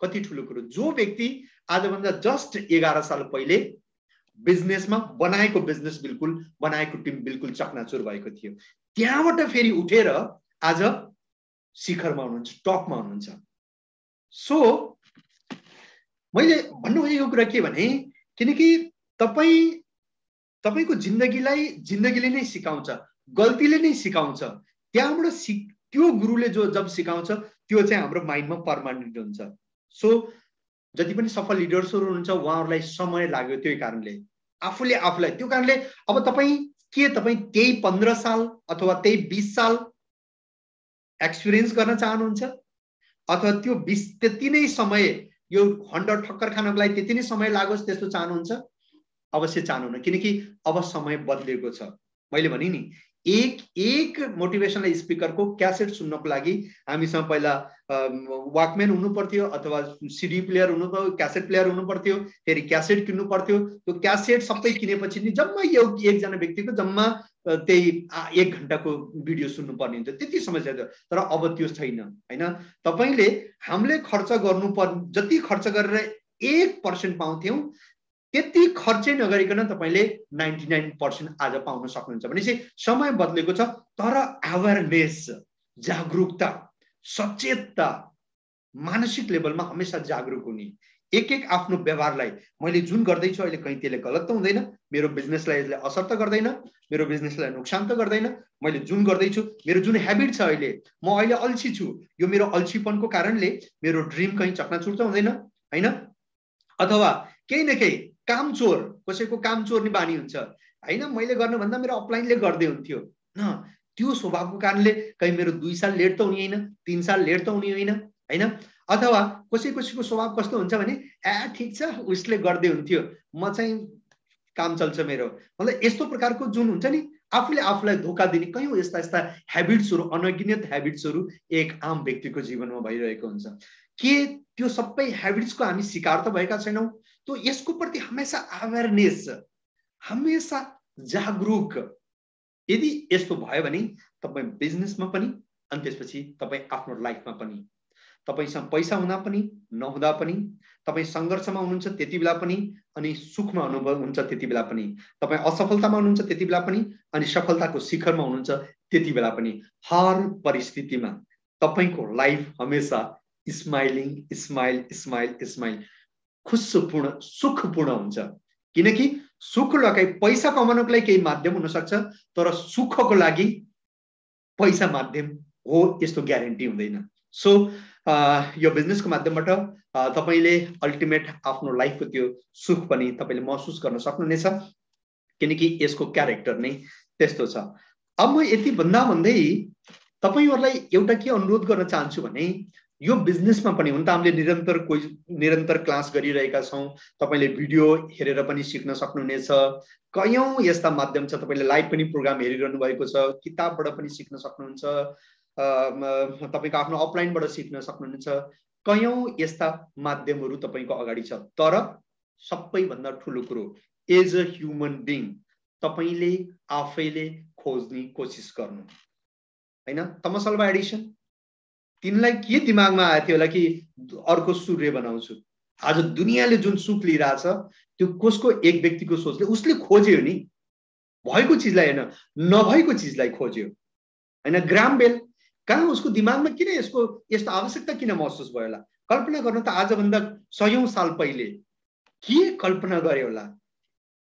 कति ठुलो कुरो। जो व्यक्ति आजभन्दा जस्ट 11 साल पहिले बिजनेसमा बनाएको बिजनेस बिल्कुल बनाएको टिम बिल्कुल चकनाचुर भएको थियो, त्यहाँबाट फेरि उठेर आज शिखरमा हुनुहुन्छ, टपमा हुनुहुन्छ। सो मैले भन्नु खोजेको कुरा के भने, किनकि तपाईको जिन्दगीले नै सिकाउँछ, गल्तीले नै सिकाउँछ। त्यहाँबाट त्यो गुरुले जब सिकाउँछ त्यो चाहिँ हाम्रो माइन्डमा पर्मानेन्ट हुन्छ। सो जति पनि सफल लिडर्सहरू हुनुहुन्छ उहाँहरूलाई समय लाग्यो, त्यही कारणले आफूलाई त्यो कारणले अब तपाईँ के तपाईँ त्यही 15 साल अथवा त्यही 20 साल एक्सपिरियन्स गर्न चाहनुहुन्छ अथवा त्यो 20 त्यति नै समय यो 100 ठक्कर खानको लागि त्यति नै समय लागोस् त्यस्तो चाहनुहुन्छ? अवश्य चाहनुहुन्न, किनकि अब समय बदलेको छ। मैले भने नि एक मोटिभेसनल स्पिकरको क्यासेट सुन्नको लागि हामीसँग पहिला वाकम्यान हुनु पर्थ्यो अथवा सिडी प्लेयर हुनु पर्थ्यो, क्यासेट प्लेयर हुनु पर्थ्यो, फेरि क्यासेट किन्नु पर्थ्यो। त्यो क्यासेट सबै किनेपछि नि जम्मा एकजना व्यक्तिको जम्मा त्यही 1 घण्टाको भिडियो सुन्नु पर्ने हुन्छ, त्यति समस्या थियो। तर अब त्यो छैन हैन। तपाईले हामीले खर्च गर्नुपर्ने जति खर्च गरेर 1% पाउँथ्यौं त्यति खर्चै नगरिकन तपाईले 99% आज पाउन सक्नुहुन्छ। भनेपछि समय बदलेको छ, तर अवेयरनेस, जागरुकता, सचेतता मानसिक लेभलमा हमेशा जागरुक हुने। एक आफ्नो व्यवहारलाई मैले जुन गर्दैछु अहिले कहीं त्यसले गलत त हुँदैन, मेरो बिजनेसलाई यसले असर त गर्दैन, मेरो बिजनेसलाई नोक्सान त गर्दैन, मैले जुन गर्दैछु मेरो जुन ह्याबिट छ अहिले म अहिले अल्छी छु, यो मेरो अल्छीपनको कारणले मेरो ड्रिम कहीं चकनाचुर त हुँदैन हैन। अथवा केही न केही कामचोर, कसैको कामचोर नि बानी हुन्छ हैन, मैले गर्न भन्दा मेरो अपलाइनले गर्दै हुन्थ्यो न, त्यो स्वभावको कारणले कहीं मेरो 2 साल लेट त हुने हैन, 3 साल लेट त हुने हैन हैन। अथवा कसैको स्वभाव कस्तो हुन्छ भने ठीक छ उसले गर्दै हुन्थ्यो, म चाहिँ काम चल्छ मेरो, मतलब यस्तो प्रकारको जुन हुन्छ नि आफूले आफूलाई धोका दिने कयौं यस्ता ह्याबिट्सहरु, अनगिनत ह्याबिट्सहरु एक आम व्यक्तिको जीवनमा भइरहेको हुन्छ। के त्यो सबै ह्याबिट्सको हामी शिकार त भएका छैनौं? तो यसको प्रति हमेशा अवेयरनेस, हमेशा जागरुक यदि यस्तो भयो भने तपाई बिजनेसमा पनि अनि त्यसपछि तपाई आफ्नो लाइफमा पनि, तपाईसँग पैसा हुँदा पनि नहुँदा पनि, तपाई संघर्षमा हुनुहुन्छ त्यति बेला पनि अनि सुखमा हुनुहुन्छ त्यति बेला पनि, तपाई असफलतामा हुनुहुन्छ त्यति बेला पनि अनि सफलताको शिखरमा हुनुहुन्छ त्यति बेला पनि, हर परिस्थितिमा तपाईको लाइफ हमेशा स्माइलिङ स्माइल स्माइल स्माइल खुशपूर्ण सुखपूर्ण हुन्छ। किनकि सुख लगाई पैसा कमाउनको लागि केही माध्यम हुन सक्छ, तर सुखको लागि पैसा माध्यम हो यस्तो ग्यारेन्टी हुँदैन। सो यो बिजनेसको माध्यमबाट तपाईले अल्टिमेट आफ्नो लाइफको त्यो सुख पनि तपाईले महसुस गर्न सक्नुहुनेछ, किनकि यसको क्यारेक्टर नै त्यस्तो छ। अब म यति भन्दा भन्दै तपाईहरुलाई एउटा के अनुरोध गर्न चाहन्छु भने यो बिजनेसमा पनि हुन त हामीले निरन्तर क्लास गरिरहेका छौं, तपाईले भिडियो हेरेर पनि सिक्न सक्नुहुनेछ, कयौं यस्ता माध्यम छ, तपाईले लाइभ पनि प्रोग्राम हेरिरहनु भएको छ, किताबबाट पनि सिक्न सक्नुहुन्छ, तपाईको आफ्नो अपलाइनबाट सिक्न सक्नुहुनेछ, कयौं यस्ता माध्यमहरु तपाईको अगाडि छ। तर सबैभन्दा ठूलो कुरो एज अ ह्युमन बीइङ तपाईले आफैले खोज्ने कोसिस गर्नु हैन। थमस अल्वा एडिसन तिनलाई के दिमागमा आयो थियो होला कि अर्को सूर्य बनाउँछु, आज दुनियाँले जुन सुख लिइराछ त्यो कसको एक व्यक्तिको सोचले उसले खोज्यो नि, भएको चिजलाई हैन नभएको चिजलाई खोज्यो हैन। ग्राम बेल कहाँ उसको दिमागमा किन यस्तो आवश्यकता किन महसुस भयो होला? कल्पना गर्नु त आज भन्दा 100औं साल पहिले के कल्पना गरे होला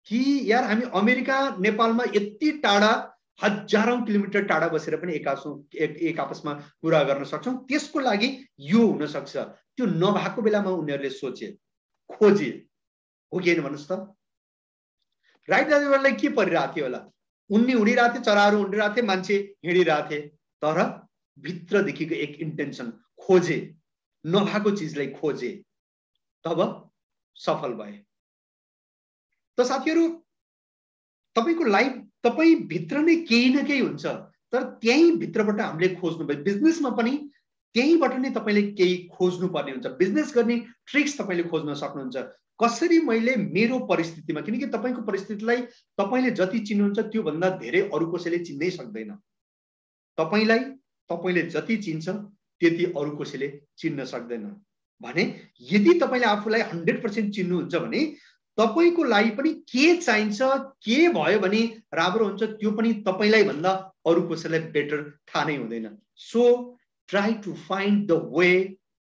कि यार हामी अमेरिका नेपालमा यति टाढा हजारौं किलोमिटर टाढा बसेर पनि एक आपसमा कुरा गर्न सक्छौं, त्यसको लागि यो हुन सक्छ। त्यो नभएको बेलामा उनीहरुले सोचे, खोजे, हो कि हैन भन्नुस् त? राइट दाजुभाइलाई के परिरहेको थियो होला? उन्नी उडिरहेको थियो, चराहरु उडिरहेको थिए, मान्छे हिँडिरहेको थिए, तर भित्रदेखिको एक इन्टेन्सन खोजे, नभएको चिजलाई खोजे, तब सफल भए। त साथीहरु तपाईको लाइफ तपाई भित्र नै केही न केही हुन्छ, तर त्यही भित्रबाट हामीले खोज्नु पर्छ। बिजनेसमा पनि त्यहीबाट नै तपाईले केही खोज्नु पर्ने हुन्छ। बिजनेस गर्ने ट्रिक्स तपाईले खोज्न सक्नुहुन्छ। कसरी मैले मेरो परिस्थितिमा, किनकि तपाईको परिस्थितिलाई तपाईले जति चिन्नुहुन्छ त्यो भन्दा धेरै अरु कसैले चिन्नै सक्दैन। तपाईलाई तपाईले जति चिन्छ त्यति अरु कसैले चिन्न सक्दैन। भने यदि तपाईले आफूलाई 100% चिन्नुहुन्छ भने तपाईको लागि पनि के चाहिन्छ, के भयो भने राम्रो हुन्छ त्यो पनि तपाईलाई भन्दा अरु कसैलाई बेटर थाहा नै हुँदैन। So try to find the way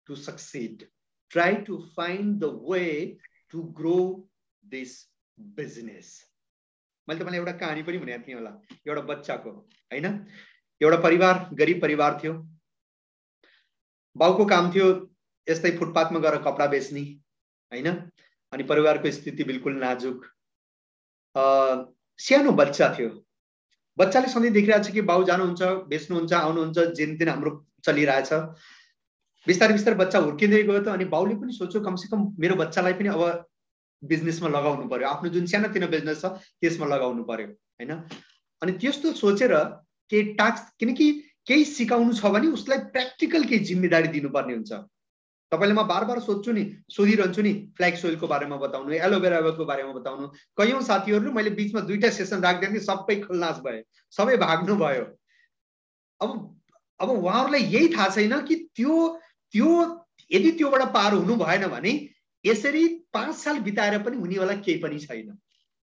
to succeed, try to find the way to grow this business. मैले तपाईलाई एउटा कहानी पनि भनेको थिएँ होला, एउटा बच्चाको हैन। एउटा परिवार, गरिब परिवार थियो, बाउको काम थियो यस्तै फुटपाथमा गएर कपडा बेच्ने हैन। अनि परिवारको स्थिति बिल्कुल नाजुक, सानो बच्चा थियो बच्चाले सधैँ देखिरहेको छ कि बाउ जानुहुन्छ, बेच्नुहुन्छ, आउनुहुन्छ, जेनतेन हाम्रो चलिरहेछ। बिस्तारै बिस्तारै बच्चा हुर्किँदै गयो त अनि बाउले पनि सोच्यो कमसेकम मेरो बच्चालाई पनि अब बिजनेसमा लगाउनु पर्यो, आफ्नो जुन सानोतिनो बिजनेस छ त्यसमा लगाउनु पर्यो हैन। अनि त्यस्तो सोचेर केही टास्क, किनकि केही सिकाउनु छ भने उसलाई प्र्याक्टिकल केही जिम्मेदारी दिनुपर्ने हुन्छ। तपाईले म बार बार सोधिरहन्छु नि, फ्ल्याग सोइलको बारेमा बताउनु, एलोभेराको बारेमा बताउनु। कयौं साथीहरूले मैले बीचमा 2टा सेसन राख्दै सबै खल्लास भए, सबै भाग्नु भयो। अब उहाँहरूलाई यही थाहा छैन कि त्यो यदि त्योबाट पार हुनु भएन भने यसरी 5 साल बिताएर पनि हुनेवाला केही पनि छैन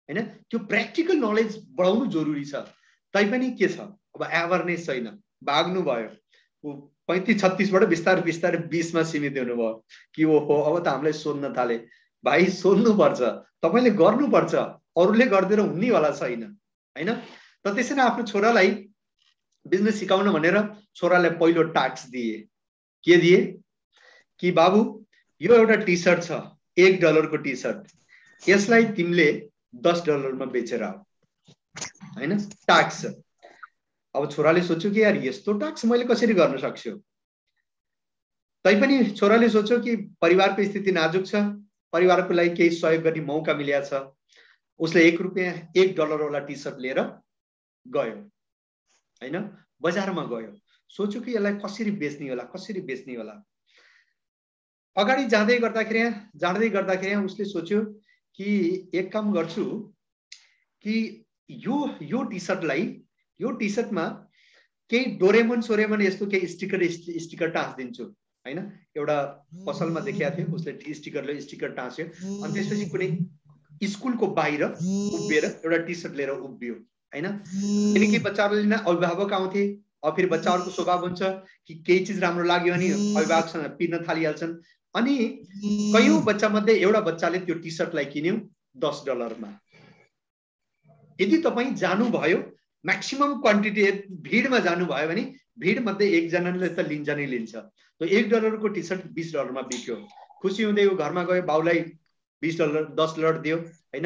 हैन। त्यो प्र्याक्टिकल नलेज बढाउनु जरुरी छ। तैपनि के छ, अब अवेरनेस छैन, भाग्नु भयो। 35-36 बाट बिस्तारै बिस्तारै 20 मा सीमित हुनुभयो कि ओहो अब त हामीलाई सोध्न थाले। भाइ सोध्नु पर्छ, तपाईले गर्नु पर्छ, अरूले गर्दैन हुनेवाला छैन हैन। त त्यसैले आफ्नो छोरालाई बिजनेस सिकाउन भनेर छोरालाई पहिलो टास्क दिए। के दिए कि बाबु यो एउटा टी शर्ट छ, $1 को टी शर्ट, यसलाई तिमीले $10 मा बेचेर आऊ हैन। टास्क। अब छोराले सोच्यो कि यार यस्तो टास्क मैले कसरी गर्न सक्छु। तैपनि छोराले सोच्यो कि परिवारको स्थिति नाजुक छ, परिवारको लागि केही सहयोग गर्ने मौका मिलेको छ। उसले $1 वाला टी शर्ट लिएर गयो हैन, बजारमा गयो। सोच्यो कि यसलाई कसरी बेच्ने होला। अगाडि जाँदै गर्दाखेरि उसले सोच्यो कि एक काम गर्छु कि यो टी शर्टमा केही डोरेमन सोरेमन यस्तो केही स्टिकर टाँसिदिन्छु हैन। एउटा पसलमा देखेको थियो, उसले स्टिकर टाँस्यो। अनि त्यसपछि कुनै स्कुलको बाहिर उभिएर एउटा टी शर्ट लिएर उभियो हैन। किनकि बच्चाहरूले लिन अभिभावक आउँथे। अब फेरि बच्चाहरूको स्वभाव हुन्छ कि केही चिज राम्रो लाग्यो भने अभिभावकसँग पिर्न थालिहाल्छन्। अनि कयौं बच्चा मध्ये एउटा बच्चाले त्यो टी शर्टलाई किन्यो $10 मा। यदि तपाईं जानुभयो म्याक्सिमम क्वान्टिटी भीडमा जानुभयो भने भीड मध्ये एकजनाले त लिन्छ नै लिन्छ। त्यो $1 को टी शर्ट $20 मा बिक्यो। खुसी हुँदै ऊ घरमा गयो, बाउलाई $10 दियो हैन।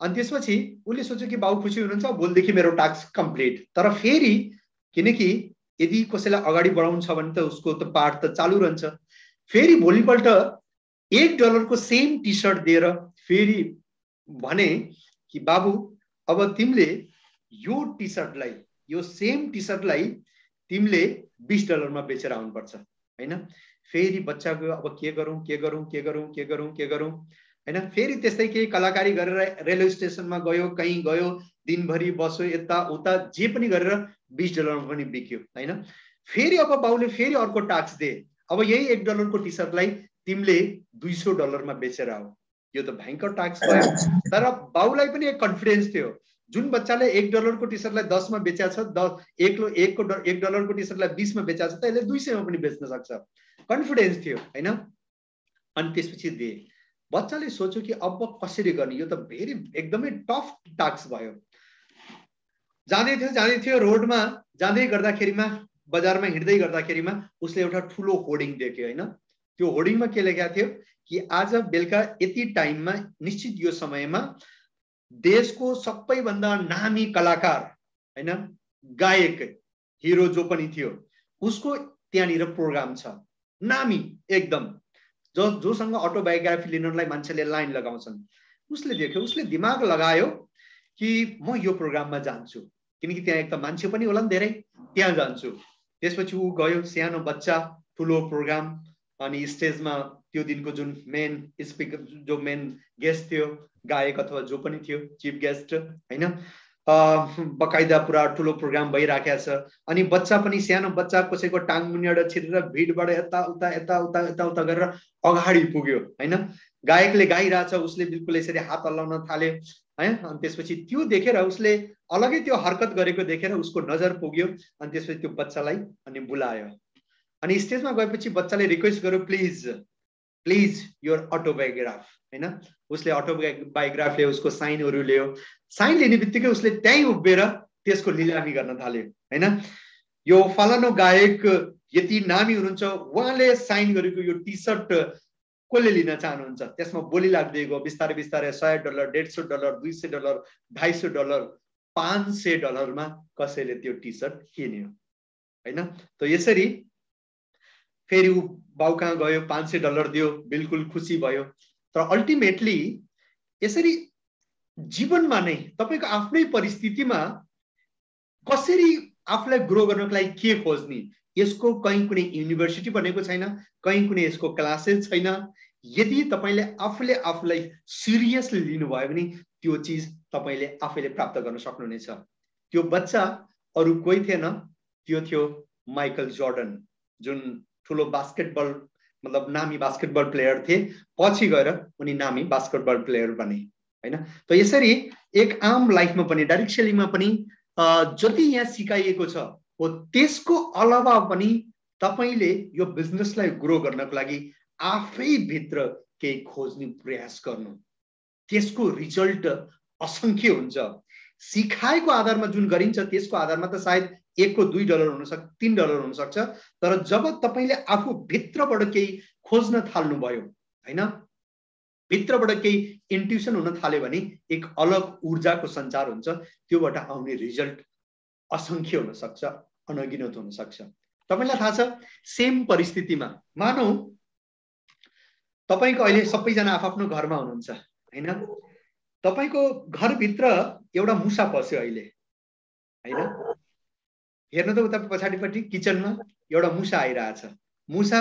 अनि त्यसपछि उसले सोच्यो कि बाउ खुसी हुनुहुन्छ, भोलिदेखि मेरो टास्क कम्प्लिट। तर फेरि किनकि यदि कसैलाई अगाडि बढाउनु छ भने त उसको त पाठ त चालू रहन्छ। फेरि भोलिपल्ट $1 को सेम टी शर्ट दिएर फेरि भने कि बाबु अब तिमीले यो सेम टी शर्टलाई तिमीले $20 मा बेचेर आउनुपर्छ हैन। फेरि बच्चाको अब के गरौँ हैन। फेरि त्यस्तै केही कलाकारी गरेर रेलवे स्टेसनमा गयो, कहीँ गयो, दिनभरि बस्यो, यता उता जे पनि गरेर $20 मा पनि बिक्यो हैन। फेरि अब बाउले फेरि अर्को टास्क दिए। अब यही $1 को टी शर्टलाई तिमीले $200 मा बेचेर आऊ। यो त भयंकर टास्क भयो। तर बाउलाई पनि एक कन्फिडेन्स थियो। जुन बच्चाले $1 को टी शर्टलाई 10 मा बेचेको छ, $1 को टी शर्टलाई 20 मा बेचेको छ त यसले 200 मा पनि बेच्न सक्छ। कन्फिडेन्स थियो हैन। अनि त्यसपछि दिए। बच्चाले सोच्यो कि अब कसरी गर्ने, यो त एकदमै टफ टास्क भयो। जाँदै थियो रोडमा जाँदै गर्दाखेरिमा, बजारमा हिँड्दै गर्दाखेरिमा उसले एउटा ठुलो होर्डिङ देख्यो हैन। त्यो होर्डिङमा के लेखेको थियो कि आज बेलुका यति टाइममा निश्चित यो समयमा देशको सबैभन्दा नामी कलाकार हैन, गायक, हिरो जो पनि थियो उसको त्यहाँनिर प्रोग्राम छ। नामी एकदम, जोसँग अटोबायोग्राफी लिनलाई मान्छेले लाइन लगाउँछन्। उसले देख्यो, उसले दिमाग लगायो कि म यो प्रोग्राममा जान्छु, किनकि त्यहाँ एक त मान्छे पनि होला नि धेरै, त्यहाँ जान्छु। त्यसपछि ऊ गयो, सानो बच्चा, ठुलो प्रोग्राम। अनि स्टेजमा त्यो दिनको जुन मेन स्पिकर, जो मेन गेस्ट थियो, गायक अथवा जो पनि थियो चीफ गेस्ट हैन, बकाइदा पुरा ठुलो प्रोग्राम भइराखेको छ। अनि बच्चा पनि, सानो बच्चा कसैको टाङ मुनिबाट छिरेर भिडबाट यता उता गरेर अगाडि पुग्यो हैन। गायकले गाइरहेछ, उसले बिल्कुल यसरी हात हल्लाउन थाल्यो है। अनि त्यसपछि त्यो देखेर उसले अलगै त्यो हरकत गरेको देखेर उसको नजर पुग्यो। अनि त्यसपछि त्यो बच्चालाई अनि बोलायो। अनि स्टेजमा गएपछि बच्चाले रिक्वेस्ट गर्यो, प्लिज योर अटोबायोग्राफ हैन। उसले अटोबायोग्राफले उसको साइनहरु ल्यायो। साइन लिने बित्तिकै उसले त्यही उभिएर त्यसको लिलामी गर्न थाल्यो हैन। यो फलानो गायक यति नामी हुनुहुन्छ, उहाँले साइन गरेको यो टी शर्ट कसले लिन चाहनुहुन्छ। त्यसमा बोली लाग्दै गयो बिस्तारै बिस्तारै $100, $150, $200, $250 $500 मा कसैले त्यो टी सर्ट किन्यो हैन। त यसरी फेरि उ बाउ कहाँ गयो, $500 दियो, बिल्कुल खुसी भयो। तर अल्टिमेटली यसरी जीवनमा नै तपाईको आफ्नै परिस्थितिमा कसरी आफूलाई ग्रो गर्नको लागि के खोज्ने, यसको कहीँ कुनै युनिभर्सिटी बनेको छैन, कहीँ कुनै यसको क्लासेस छैन। यदि तपाईले आफूले आफूलाई सिरियसली लिनुभयो भने त्यो चीज तपाईले आफैले प्राप्त गर्न सक्नुहुनेछ। त्यो बच्चा अरु कोही थिएन, त्यो थियो माइकल जर्डन, जुन ठुलो बास्केटबल मतलब नामी बास्केटबल प्लेयर थिए। पछि गएर उनी नामी बास्केटबल प्लेयर बने हैन। त यसरी एक आम लाइफमा पनि डाइरेक्ट सेलिङमा पनि जति यहाँ सिकाइएको छ हो त्यसको अलावा पनि तपाईले यो बिजनेसलाई ग्रो गर्नको लागि आफै भित्र केही खोज्ने प्रयास गर्नु, त्यसको रिजल्ट असंख्य हुन्छ। सिकाएको आधारमा जुन गरिन्छ त्यसको आधारमा त सायद $1 को $2 हुन सक्छ, $3 हुन सक्छ। तर जब तपाईले आफू भित्रबाट केही खोज्न थाल्नु भयो हैन, भित्रबाट केही इन्ट्युसन हुन थाल्यो भने एक अलग ऊर्जाको सञ्चार हुन्छ। त्योबाट आउने रिजल्ट असंख्य हुन सक्छ, अनगिनत हुन सक्छ। तपाईलाई थाहा छ सेम परिस्थितिमा मानौ तपाईको अहिले सबैजना आफ्नो घरमा हुनुहुन्छ हैन, तपाईको घर भित्र एउटा मुसा पस्यो अहिले हैन। हेर्नु त उता पछाडिपट्टि किचनमा एउटा मुसा आइरहेछ। मुसा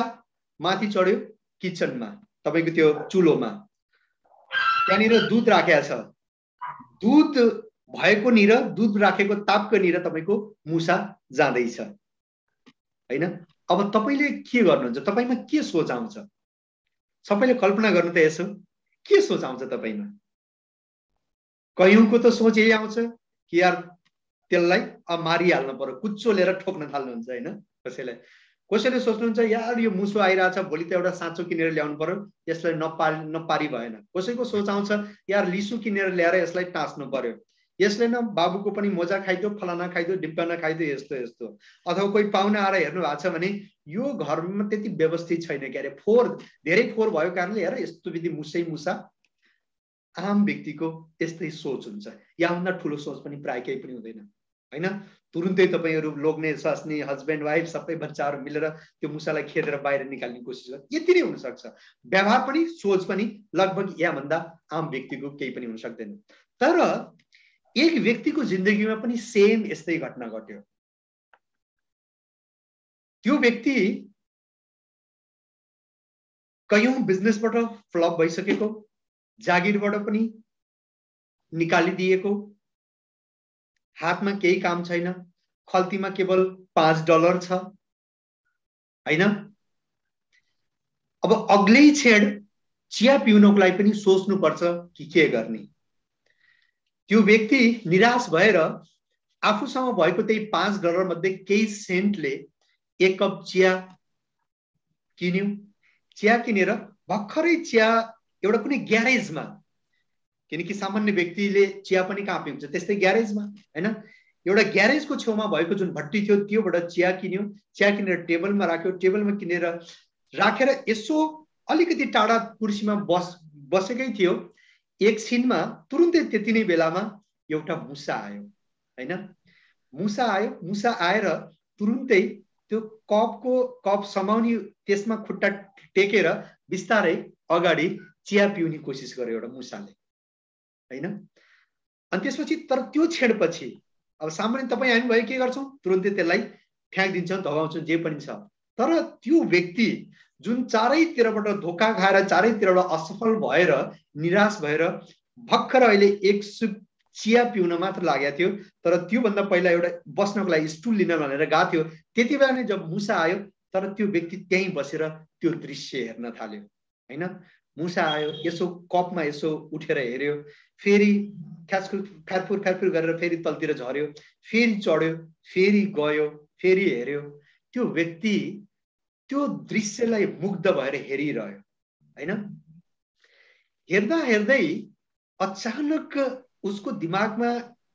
माथि चढ्यो किचनमा, तपाईको त्यो चुलोमा, त्यहाँनिर दूध राखेको छ। दूध भएको नि र दूध राखेको तापको नि र तपाईको मुसा जाँदैछ हैन। अब तपाईले के गर्नुहुन्छ, तपाईमा के सोच आउँछ? सबैले कल्पना गर्नु त यसो, के सोच आउँछ तपाईमा? कयौंको त सोच यही आउँछ कि यार त्यसलाई अब मारिहाल्नु पर्यो, कुच्चो लिएर ठोक्न थाल्नुहुन्छ हैन। कसैले सोच्नुहुन्छ यार यो मुसो आइरहेछ, भोलि त एउटा साँचो किनेर ल्याउनु पर्यो, यसलाई नपारी भएन। कसैको सोच आउँछ यार लिसु किनेर ल्याएर यसलाई टाँस्नु पर्यो, यसले न बाबुको पनि मोजा खाइदियो, फलाना खाइदियो, डिब्बाना खाइदियो, यस्तो यस्तो। अथवा कोही पाहुना आएर हेर्नु भएको छ भने यो घरमा त्यति व्यवस्थित छैन के अरे, धेरै फोहोर भएको कारणले हेर यस्तो विधि मुसै मुसा। आम व्यक्तिको यस्तै सोच हुन्छ। याभन्दा ठुलो सोच पनि प्राय केही पनि हुँदैन हैन। तुरुन्तै तपाईहरु लोग्ने स्वास्नी हस्बेन्ड वाइफ सबै बच्चाहरु मिलेर त्यो मुसालाई खेदेर बाहिर निकाल्ने कोसिस गर्छ, यति नै हुन सक्छ। व्यवहार पनि सोच पनि लगभग याभन्दा आम व्यक्तिको केही पनि हुन सक्दैन। तर एक व्यक्तिको जिन्दगीमा पनि सेम यस्तै घटना घट्यो। त्यो व्यक्ति कयौं बिजनेसबाट फ्लप भइसकेको, जागिरबाट पनि निकालिदिएको, हातमा केही काम छैन, खल्तीमा केवल $5 छ हैन। अब अग्लै छेड चिया पिउनको लागि पनि सोच्नु पर्छ कि के गर्ने। त्यो व्यक्ति निराश भएर आफूसँग भएको त्यही $5 मध्ये केही सेन्टले एक कप चिया किन्यो। चिया किनेर भर्खरै चिया एउटा कुनै ग्यारेजमा, किनकि सामान्य व्यक्तिले चिया पनि कहाँ पिउँछ, त्यस्तै ग्यारेजमा हैन, एउटा ग्यारेजको छेउमा भएको जुन भट्टी थियो त्योबाट चिया किन्यो। चिया किनेर टेबलमा राख्यो, टेबलमा किनेर राखेर यसो अलिकति टाढा कुर्सीमा बसेकै थियो। एकछिनमा तुरुन्तै त्यति नै बेलामा एउटा मुसा आयो हैन। मुसा आयो, मुसा आएर तुरुन्तै त्यो कप समाउने त्यसमा खुट्टा टेकेर बिस्तारै अगाडि चिया पिउने कोसिस गर्यो एउटा मुसाले हैन। अनि त्यसपछि तर त्यो छेडपछि अब सामान्य तपाई हामी भयो के गर्छौं, तुरुन्तै त्यसलाई फ्याँक्दिन्छौं, धगाउँछौं, जे पनि छ। तर त्यो व्यक्ति जुन चारैतिरबाट धोका खाएर चारैतिरबाट असफल भएर निराश भएर भर्खर अहिले एक सुप चिया पिउन मात्र लागेको थियो, तर त्यो भन्दा पहिला एउटा बस्नको लागि स्टुल लिन भनेर गएको थियो। त्यतिबेला नै जब मुसा आयो, तर त्यो व्यक्ति त्यही बसेर त्यो दृश्य हेर्न थाल्यो हैन। मुसा आयो, यसो कपमा यसो उठेर हेर्यो, फेरि फ्यारफुर गरेर फेरि तलतिर झर्यो, फेरि चढ्यो, फेरि गयो, फेरि हेर्यो। त्यो व्यक्ति त्यो दृश्यलाई मुग्ध भएर हेरिरह्यो हैन। हेर्दा हेर्दै अचानक उसको दिमागमा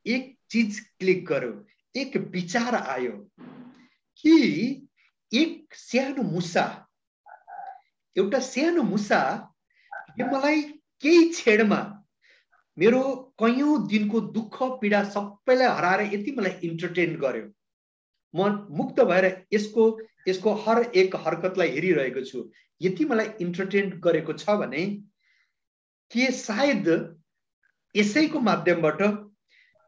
एक चीज क्लिक गर्यो, एक विचार आयो कि एक सानो मुसा, एउटा सानो मुसा मलाई केही छेडमा मेरो कयौं दिनको दुःख पीडा सबैलाई हराएर यति मलाई इन्टरटेन गर्यो, म मुक्त भएर यसको हर एक हरकतलाई हेरिरहेको छु, यति मलाई इन्टरटेन गरेको छ भने के सायद यसैको माध्यमबाट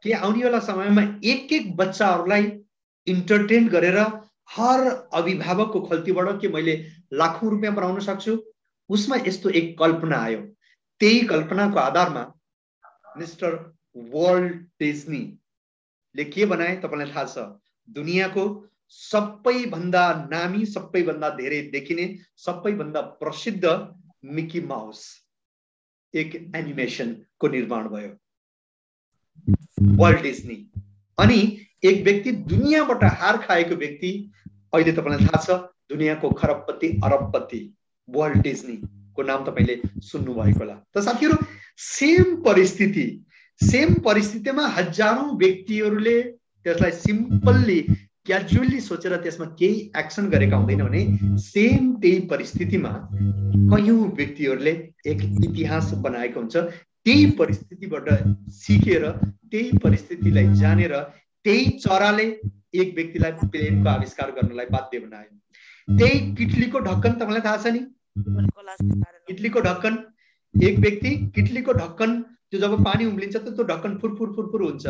के आउनेवाला समयमा एक बच्चाहरूलाई इन्टरटेन गरेर हर अभिभावकको खल्तीबाट के मैले लाखौं रुपियाँ बनाउन सक्छु। उसमा यस्तो एक कल्पना आयो। त्यही कल्पनाको आधारमा मिस्टर वर्ल्ड डिज्नीले के बनाए तपाईलाई थाहा छ? दुनियाँको सबैभन्दा नामी, सबैभन्दा धेरै देखिने, सबैभन्दा प्रसिद्ध मिकी माउस एक एनिमेसनको निर्माण भयो, वर्ल्ड डिज्नी। अनि एक व्यक्ति, दुनियाँबाट हार खाएको व्यक्ति, अहिले तपाईलाई थाहा छ दुनियाँको खरबपति अरबपति वर्ल्ड डिज्नीको नाम तपाईले सुन्नु भएको होला। त साथीहरु, सेम परिस्थितिमा हजारौं व्यक्तिहरूले त्यसलाई सिम्पल्ली क्याजुअली सोचेर त्यसमा केही एक्सन गरेका हुँदैन भने सेम त्यही परिस्थितिमा कयौं व्यक्तिहरूले एक इतिहास बनाएको हुन्छ। त्यही परिस्थितिबाट सिकेर, त्यही परिस्थितिलाई जानेर, त्यही चराले एक व्यक्तिलाई प्लेनको आविष्कार गर्नलाई बाध्य बनायो। त्यही किटलीको ढक्कन तपाईलाई थाहा छ नि? किटलीको ढक्कन, एक व्यक्ति किटलीको ढक्कन, त्यो जब पानी उम्लिन्छ त त्यो ढक्कन फुरफुर हुन्छ।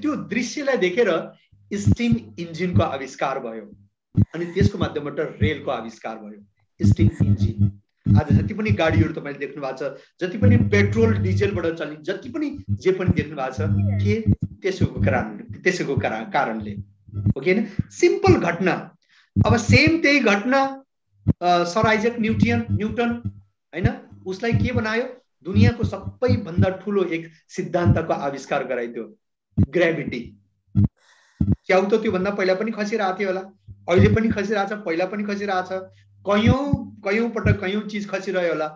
त्यो दृश्यलाई देखेर स्टीम इन्जिनको आविष्कार भयो अनि त्यसको माध्यमबाट रेलको आविष्कार भयो, स्टीम इन्जिन। आज जति पनि गाडीहरू तपाईले देख्नु भएको छ, जति पनि पेट्रोल डिजेलबाट चल्ने जति पनि जे पनि देख्नु भएको छ, के त्यसको कारणले हो कि हैन? सिम्पल घटना। अब सेम त्यही घटना सर आइजक न्यूटन हैन, उसलाई के बनायो? दुनियाँको सबैभन्दा ठुलो एक सिद्धान्तको आविष्कार गराइदियो, ग्रेभिटी। च्याउ त त्यो भन्दा पहिला पनि खसिरहेको थियो होला, अहिले पनि खसिरहेछ, पहिला पनि खसिरहेछ, कयौं पटक कयौं चीज खसिरह्यो होला,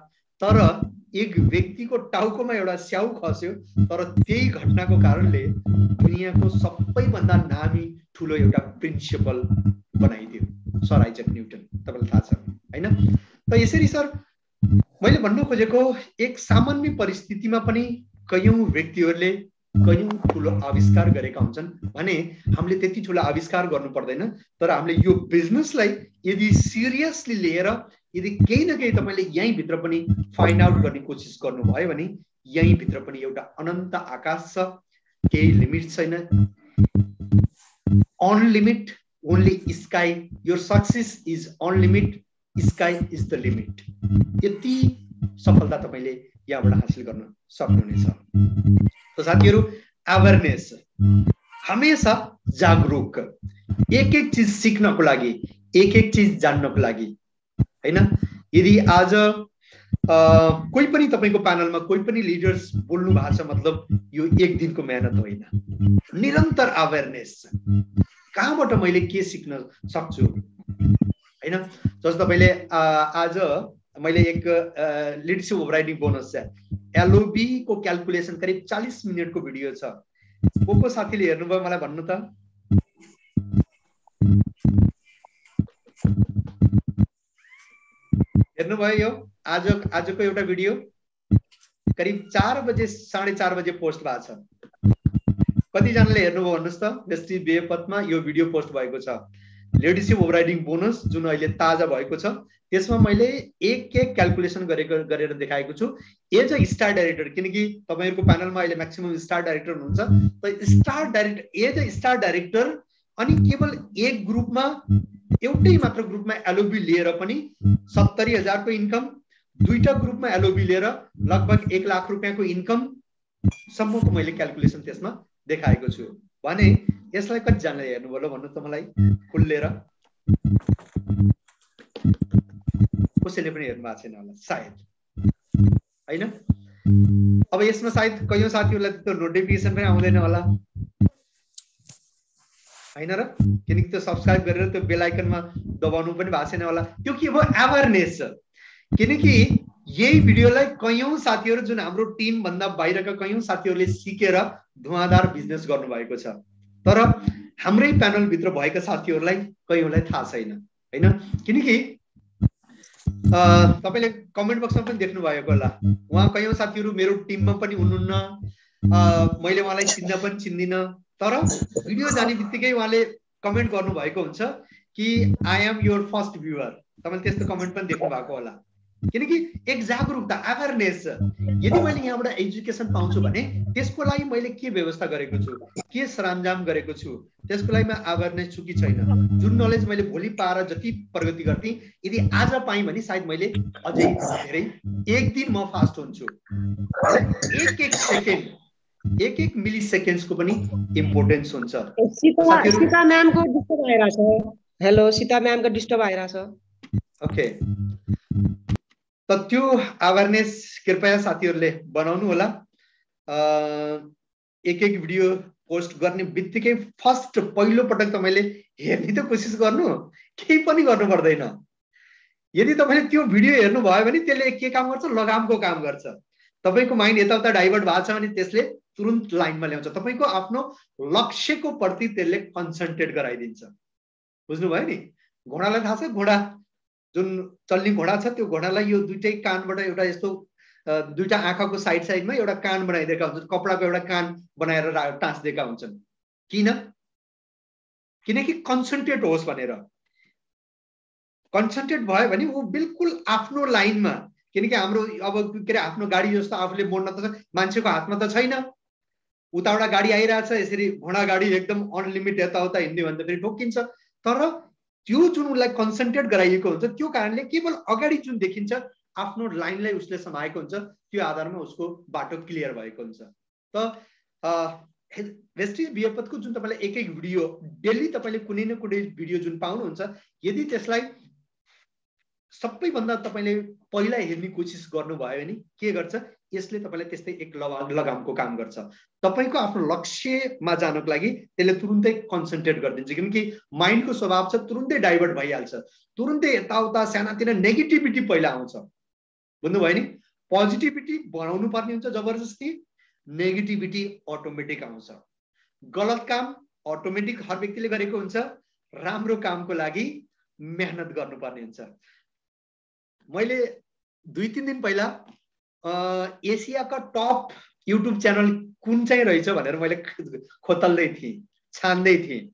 तर एक व्यक्तिको टाउकोमा एउटा स्याउ खस्यो। तर त्यही घटनाको कारणले दुनियाँको सबैभन्दा नामी ठुलो एउटा प्रिन्सिपल बनाइदियो, सर आइजक न्यूटन। तपाईलाई थाहा छ हैन? त यसरी सर मैले भन्न खोजेको, एक सामान्य परिस्थितिमा पनि कयौं व्यक्तिहरूले कयौं ठुलो आविष्कार गरेका हुन्छन् भने हामीले त्यति ठुलो आविष्कार गर्नु पर्दैन। तर हामीले यो बिजनेसलाई यदि सिरियसली लिएर यदि केही न केही तपाईले यही भित्र पनि फाइन्ड आउट गर्ने कोसिस गर्नुभयो भने यही भित्र पनि एउटा अनन्त आकाश छ, केही लिमिट छैन। Un limit, only sky. Your success is un limit, sky is the limit. यति सफलता तपाईले यहाँबाट हासिल गर्न सक्नुहुनेछ। तो साथीहरु, अवेयरनेस, हमेशा जागरुक, एक चीज सिक्नको लागि, एक चीज जान्नको लागि हैन। यदि आज कोही पनि तपाईको प्यानलमा कोही पनि लिडर्स बोल्नु भएको छ, मतलब यो एक दिनको मेहनत होइन, निरन्तर अवेयरनेस। कहाँबाट मैले के सिक्न सक्छु हैन? जस्तो तपाईले आज मैले एक लिडरशिप ओभरराइडिङ बोनस छ, एलओबी को क्याल्कुलेसन करिब 40 मिनेटको भिडियो छ। को साथीले हेर्नुभयो मलाई भन्नु त? हेर्नुभयो? यो आजको एउटा भिडियो करिब 4 बजे 4:30 बजे पोस्ट भएको छ। कतिजनाले हेर्नुभयो भन्नुहोस् त? बेस्टी बेपतमा यो भिडियो पोस्ट भएको छ, लिडरशिप ओभरराइडिङ बोनस जुन अहिले ताजा भएको छ। त्यसमा मैले एक क्याल्कुलेसन गरेर देखाएको छु एज अ स्टार डाइरेक्टर, किनकि तपाईहरुको प्यानलमा अहिले म्याक्सिमम स्टार डाइरेक्टर हुनुहुन्छ। त star director, as a star director, अनि केवल एक ग्रुपमा, एउटै मात्र ग्रुपमा एलओबी लिएर पनि 70,000 को इन्कम, दुईटा ग्रुपमा एलओबी लिएर लगभग 1 लाख रुपैयाँको इन्कम सम्मको मैले क्याल्कुलेसन त्यसमा देखाएको छु भने यसलाई कतिजनाले हेर्नुभयो भन्नु त मलाई खुल्लेर? कसैले पनि हेर्नु भएको छैन होला सायद हैन। अब यसमा सायद कयौं साथीहरुलाई त्यो नोटिफिकेसन पनि आउँदैन होला हैन र? किनकि त्यो सब्स्क्राइब गरेर त्यो बेल आइकनमा दबाउनु पनि भएको छैन होला। त्यो के हो? अवेयरनेस। किनकि यही भिडियोलाई कयौं साथीहरु, जुन हाम्रो टिम भन्दा बाहिरका कयौं साथीहरुले सिकेर धुवाधार बिजनेस गर्नु भएको छ, तर हाम्रै प्यानल भित्र भएका साथीहरुलाई कयौंलाई थाहा छैन हैन। किनकि तपाईले कमेन्ट बक्समा पनि देख्नु भएको होला, उहाँ कयौं साथीहरू मेरो टिममा पनि हुनुहुन्न, मैले उहाँलाई चिन्न पनि चिन्दिन, तर भिडियो जाने बित्तिकै उहाँले कमेन्ट गर्नु भएको हुन्छ कि I am your first viewer. तपाईले त्यस्तो कमेन्ट पनि देख्नु भएको होला, किनकि एक जागरुकता अवेयरनेस छ। यदि मैले यहाँबाट एजुकेसन पाउँछु भने त्यसको लागि मैले के व्यवस्था गरेको छु, के सरञ्जाम गरेको छु, त्यसको लागि म अवेयरनेस छु कि छैन। जुन नलेज मैले भोलि पाएर जति प्रगति गर्थे यदि आज पाएँ भने सायद मैले अझै धेरै एक दिन म फास्ट हुन्छु। एक सेकेन्ड एक मिली सेकेन्ड्सको पनि इम्पोर्टेन्स हुन्छ। सीता म्यामको डिस्टर्ब आइराछ। हेलो सीता म्यामको डिस्टर्ब आइराछ। ओके, त त्यो अवेयरनेस कृपया साथीहरूले बनाउनु होला। एक भिडियो पोस्ट गर्ने बित्तिकै फर्स्ट पहिलो पटक तपाईले हेर्ने त कोसिस गर्नु, केही पनि गर्नु पर्दैन। यदि तपाईले त्यो भिडियो हेर्नु भयो भने त्यसले के काम गर्छ, लगामको काम गर्छ। तपाईको माइन्ड यताउता डाइभर्ट भएको छ भने त्यसले तुरुन्त लाइनमा ल्याउँछ, तपाईको आफ्नो लक्ष्यको प्रति त्यसले कन्सन्ट्रेट गराइदिन्छ। बुझ्नुभयो नि? घोडालाई थाहा छ, घोडा जुन चल्ने घोडा छ त्यो घोडालाई यो दुईटै कानबाट एउटा यस्तो दुईटा आँखाको साइड साइडमा एउटा कान बनाइदिएका हुन्छन्, कपडाको एउटा कान बनाएर टाँस्दिएका हुन्छन्। किन? किनकि कन्सन्ट्रेट होस् भनेर। कन्सन्ट्रेट भयो भने ऊ बिल्कुल आफ्नो लाइनमा, किनकि हाम्रो अब के अरे आफ्नो गाडी जस्तो आफूले मोड्न त मान्छेको हातमा त छैन। उताबाट गाडी आइरहेछ, यसरी घोडा गाडी एकदम अनलिमिट यताउता हिँड्यो भने त फेरि ठोकिन्छ। तर त्यो जुन उसलाई कन्सन्ट्रेट गराइएको हुन्छ त्यो कारणले केवल अगाडि जुन देखिन्छ आफ्नो लाइनलाई उसले समाएको हुन्छ, त्यो आधारमा उसको बाटो क्लियर भएको हुन्छ। त वेस्टिज बियरपथको जुन तपाईले एक भिडियो डेली तपाईले कुनै न कुनै भिडियो जुन पाउनुहुन्छ, यदि त्यसलाई सबैभन्दा तपाईले पहिला हेर्ने कोसिस गर्नुभयो भने के गर्छ, यसले तपाईलाई त्यस्तै एक लगामको काम गर्छ। तपाईको आफ्नो लक्ष्यमा जानको लागि त्यसले तुरुन्तै कन्सन्ट्रेट गरिदिन्छ, किनकि माइन्डको स्वभाव छ तुरुन्तै डाइभर्ट भइहाल्छ, तुरुन्तै यताउता सानातिना नेगेटिभिटी पहिला आउँछ। बुझ्नुभयो नि? पोजिटिभिटी बनाउनु पर्ने हुन्छ जबरजस्ती, नेगेटिभिटी अटोमेटिक आउँछ। गलत काम अटोमेटिक हर व्यक्तिले गरेको हुन्छ, राम्रो कामको लागि मेहनत गर्नुपर्ने हुन्छ। मैले 2-3 दिन पहिला एसियाका टप युट्युब च्यानल कुन चाहिँ रहेछ भनेर मैले खोतल्दै थिएँ, छान्दै थिएँ।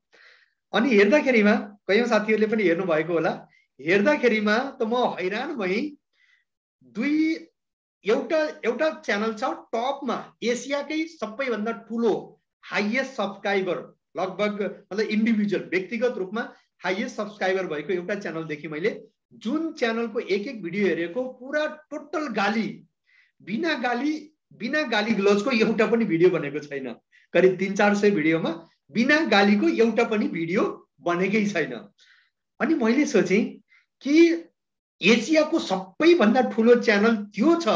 अनि हेर्दाखेरिमा कयौं साथीहरूले पनि हेर्नु भएको होला, हेर्दाखेरिमा त म हैरान भएँ। एउटा च्यानल छ टपमा, एसियाकै सबैभन्दा ठुलो हाईएस्ट सब्सक्राइबर, लगभग मतलब इन्डिभिजुअल व्यक्तिगत रूपमा हाईएस्ट सब्सक्राइबर भएको एउटा च्यानल देखेँ मैले, जुन च्यानलको एक भिडियो हेरेको पुरा टोटल गाली, बिना गाली ग्लोजको एउटा पनि भिडियो बनेको छैन। करिब 300-400 भिडियोमा बिना गालीको एउटा पनि भिडियो बनेकै छैन। अनि मैले सोचेँ कि एसियाको सबैभन्दा ठुलो च्यानल त्यो छ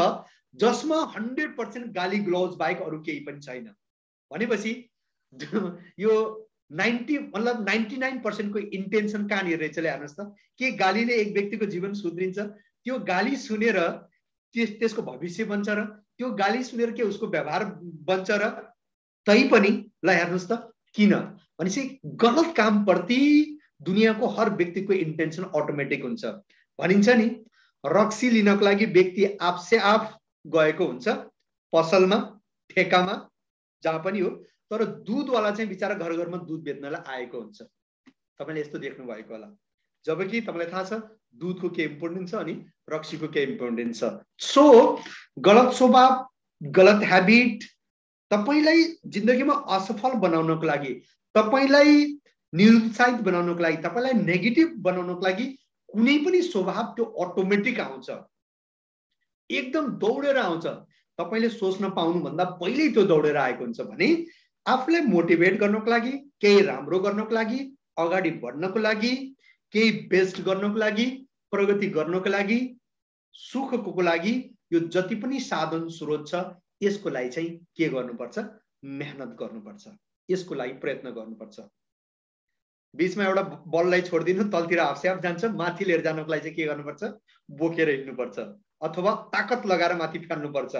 जसमा 100% गाली ग्लोज बाहेक अरू केही पनि छैन भनेपछि यो 99% को इन्टेन्सन कहाँनिर रहेछ हेर्नुहोस् त। के गालीले एक व्यक्तिको जीवन सुध्रिन्छ? त्यो गाली सुनेर त्यसको भविष्य बन्छ र त्यो गाली सुनेर के उसको व्यवहार बन्छ र? तै पनि ल हेर्नुहोस् त किन भनेपछि गलत काम प्रति दुनियाँको हर व्यक्तिको इन्टेन्सन अटोमेटिक हुन्छ। भनिन्छ नि रक्सी लिनको लागि व्यक्ति आफसे आफ गएको हुन्छ पसलमा, ठेकामा, जहाँ पनि हो, तर दुधवाला चाहिँ बिचारा घर घरमा दुध बेच्नलाई आएको हुन्छ। तपाईले यस्तो देख्नु भएको होला। जबकि तपाईलाई थाहा छ दुधको के इम्पोर्टेन्स छ अनि रक्सीको के इम्पोर्टेन्स छ। सो गलत स्वभाव, गलत ह्याबिट तपाईलाई जिन्दगीमा असफल बनाउनको लागि, तपाईलाई निरुत्साहित बनाउनको लागि, तपाईलाई नेगेटिभ बनाउनको लागि कुनै पनि स्वभाव त्यो अटोमेटिक आउँछ, एकदम दौडेर आउँछ। तपाईले सोच्न पाउनु भन्दा पहिल्यै त्यो दौडेर आएको हुन्छ। भने आफूलाई मोटिभेट गर्नको लागि, केही राम्रो गर्नको लागि, अगाडि बढ्नको लागि, केही बेस्ट गर्नको लागि, प्रगति गर्नको लागि, सुखको लागि यो जति पनि साधन स्रोत छ यसको लागि चाहिँ के गर्नुपर्छ? मेहनत गर्नुपर्छ, यसको लागि प्रयत्न गर्नुपर्छ। बीचमा एउटा बललाई छोड्दिनु, तलतिर आफसे आफ जान्छ, माथि लिएर जानको लागि चाहिँ के गर्नुपर्छ? बोकेर हिँड्नुपर्छ अथवा ताकत लगाएर माथि फाल्नुपर्छ।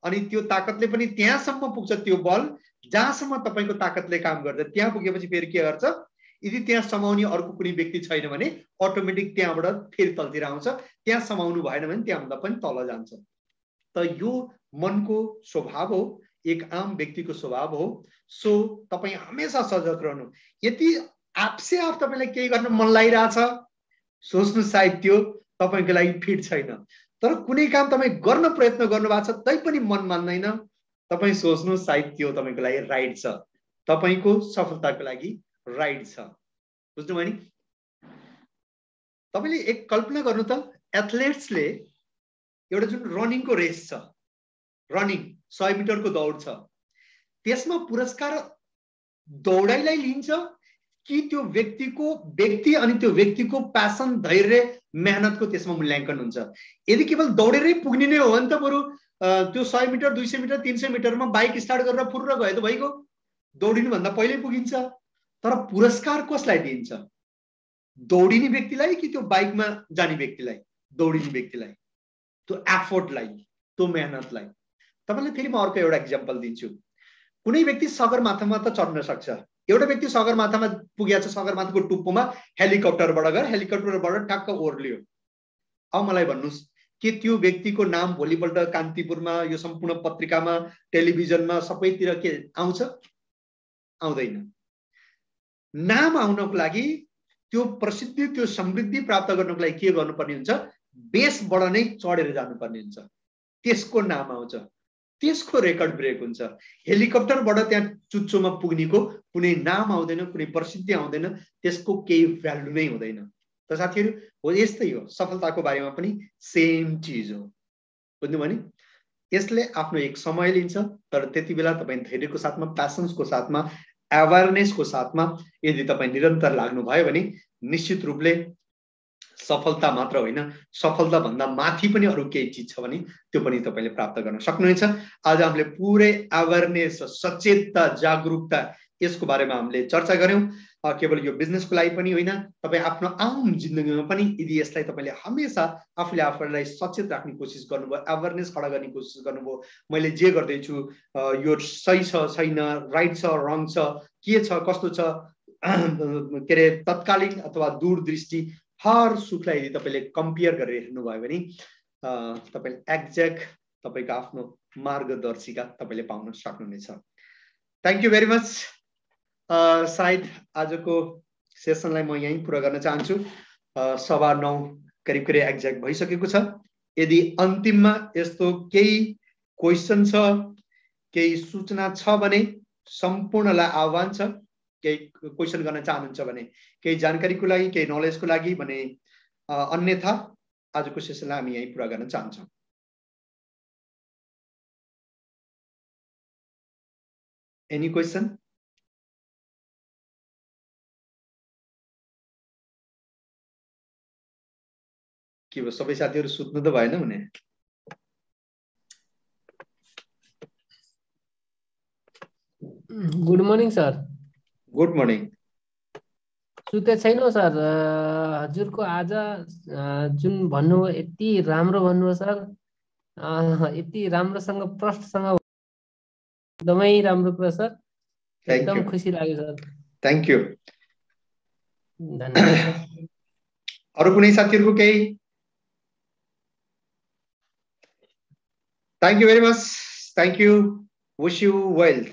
अनि त्यो ताकतले पनि त्यहाँसम्म पुग्छ, त्यो बल जहाँसम्म तपाईको ताकतले काम गर्छ। त्यहाँ पुगेपछि फेरि के गर्छ? यदि त्यहाँ समाउने अर्को कुनै व्यक्ति छैन भने अटोमेटिक त्यहाँबाट फेरि तलतिर आउँछ, त्यहाँ समाउनु भएन भने त्यहाँभन्दा पनि तल जान्छ। त यो मनको स्वभाव हो, एक आम व्यक्तिको स्वभाव हो। सो तपाईँ हमेसा सजग रहनु। यदि आपसे आप तपाईलाई केही गर्न मन लागिरहेछ, सोच्नु सायद त्यो तपाईको लागि फिट छैन। तर कुनै काम तपाईँ गर्न प्रयत्न गर्नुभएको छ तैपनि मन मान्दैन, तपाईँ सोच्नु सायद त्यो तपाईको लागि राइट छ, तपाईको सफलताको लागि राइट छ। बुझ्नुभयो नि? तपाईले एक कल्पना गर्नु त, एथलेट्सले एउटा जुन रनिङको रेस छ, रनिङ 100 मिटरको दौड छ, त्यसमा पुरस्कार दौडाइलाई लिन्छ कि त्यो व्यक्ति अनि त्यो व्यक्तिको प्यासन, धैर्य, मेहनतको त्यसमा मूल्याङ्कन हुन्छ। यदि केवल दौडेरै पुग्ने नै हो भने त बरु त्यो 100 मिटर, 200 मिटर, 300 मिटरमा बाइक स्टार्ट गरेर फुर्र गयो त भइगयो, दौडिनु भन्दा पहिल्यै पुगिन्छ। तर पुरस्कार कसलाई दिइन्छ? दौडिने व्यक्तिलाई कि त्यो बाइकमा जाने व्यक्तिलाई? दौडिने व्यक्तिलाई, त्यो एफोर्टलाई, त्यो मेहनतलाई। तपाईलाई फेरि म अर्को एउटा एक्जाम्पल दिन्छु। कुनै व्यक्ति सगरमाथामा त चढ्न सक्छ। एउटा व्यक्ति सगरमाथामा पुगेको छ, सगरमाथाको टुप्पोमा हेलिकप्टरबाट गएर हेलिकप्टरबाट ठ्याक्क ओर्लियो। अब मलाई भन्नुस् के त्यो व्यक्तिको नाम भोलिपल्ट कान्तिपुरमा, यो सम्पूर्ण पत्रिकामा, टेलिभिजनमा सबैतिर के आउँछ? आउँदैन। नाम आउनको लागि, त्यो प्रसिद्धि, त्यो समृद्धि प्राप्त गर्नको लागि के गर्नुपर्ने हुन्छ? बेसबाट नै चढेर जानुपर्ने हुन्छ, त्यसको नाम आउँछ, त्यसको रेकर्ड ब्रेक हुन्छ। हेलिकप्टरबाट त्यहाँ चुच्चोमा पुग्नेको कुनै नाम आउँदैन, कुनै प्रसिद्धि आउँदैन, त्यसको केही भ्यालु नै हुँदैन। त साथीहरू हो, यस्तै हो सफलताको बारेमा पनि सेम चिज हो। बुझ्नुभयो नि? यसले आफ्नो एक समय लिन्छ, तर त्यति बेला तपाईँ धैर्यको साथमा, प्यासन्सको साथमा, अवेरनेसको साथमा यदि तपाईँ निरन्तर लाग्नुभयो भने निश्चित रूपले सफलता मात्र होइन, सफलता भन्दा माथि पनि अरू केही चिज छ भने त्यो पनि तपाईले प्राप्त गर्न सक्नुहुन्छ। आज हामीले पुरै अवेरनेस, सचेतता, जागरुकता यसको बारेमा हामीले चर्चा गर्यौं। केवल यो बिजनेसको लागि पनि होइन, तपाईँ आफ्नो आम जिन्दगीमा पनि यदि यसलाई तपाईले हमेशा आफूले आफूलाई सचेत राख्ने कोसिस गर्नुभयो, अवेरनेस खडा गर्ने कोसिस गर्नुभयो, मैले जे गर्दैछु यो सही छ छैन, राइट छ रङ छ, के छ कस्तो छ, के अरे तत्कालीन अथवा दूरदृष्टि हर सुखलाई यदि तपाईले कम्पेयर गरेर हेर्नुभयो भने तपाईले एक्ज्याक्ट तपाईको आफ्नो मार्गदर्शिका तपाईले पाउन सक्नुहुनेछ। Thank you very much. सायद आजको सेसनलाई म यही पुरा गर्न चाहन्छु। 9:15 करिब एक्ज्याक्ट भइसकेको छ। यदि अन्तिममा यस्तो केही क्वेशन छ, केही सूचना छ भने सम्पूर्णलाई आह्वान छ। केही क्वेशन गर्न चाहनुहुन्छ भने, केही जानकारीको लागि, केही नलेजको लागि भने, अन्यथा आजको सेसनलाई हामी यही पुरा गर्न चाहन्छौँ। Any question? के भयो, सबै साथीहरु सुत्नु त भएन हुने? Good morning sir. Good morning. सुते छैनौ सर? हजुरको आज जुन भन्नुभयो यति राम्रो भन्नुभयो सर, यति राम्रोसँग प्रश्नसँग एकदमै राम्रो कुरा सर, एकदम खुसी लाग्यो सर। थ्यांक यू, धन्यवाद सर। अरु कुनै साथीहरुको केही? Thank you very much, thank you, wish you well.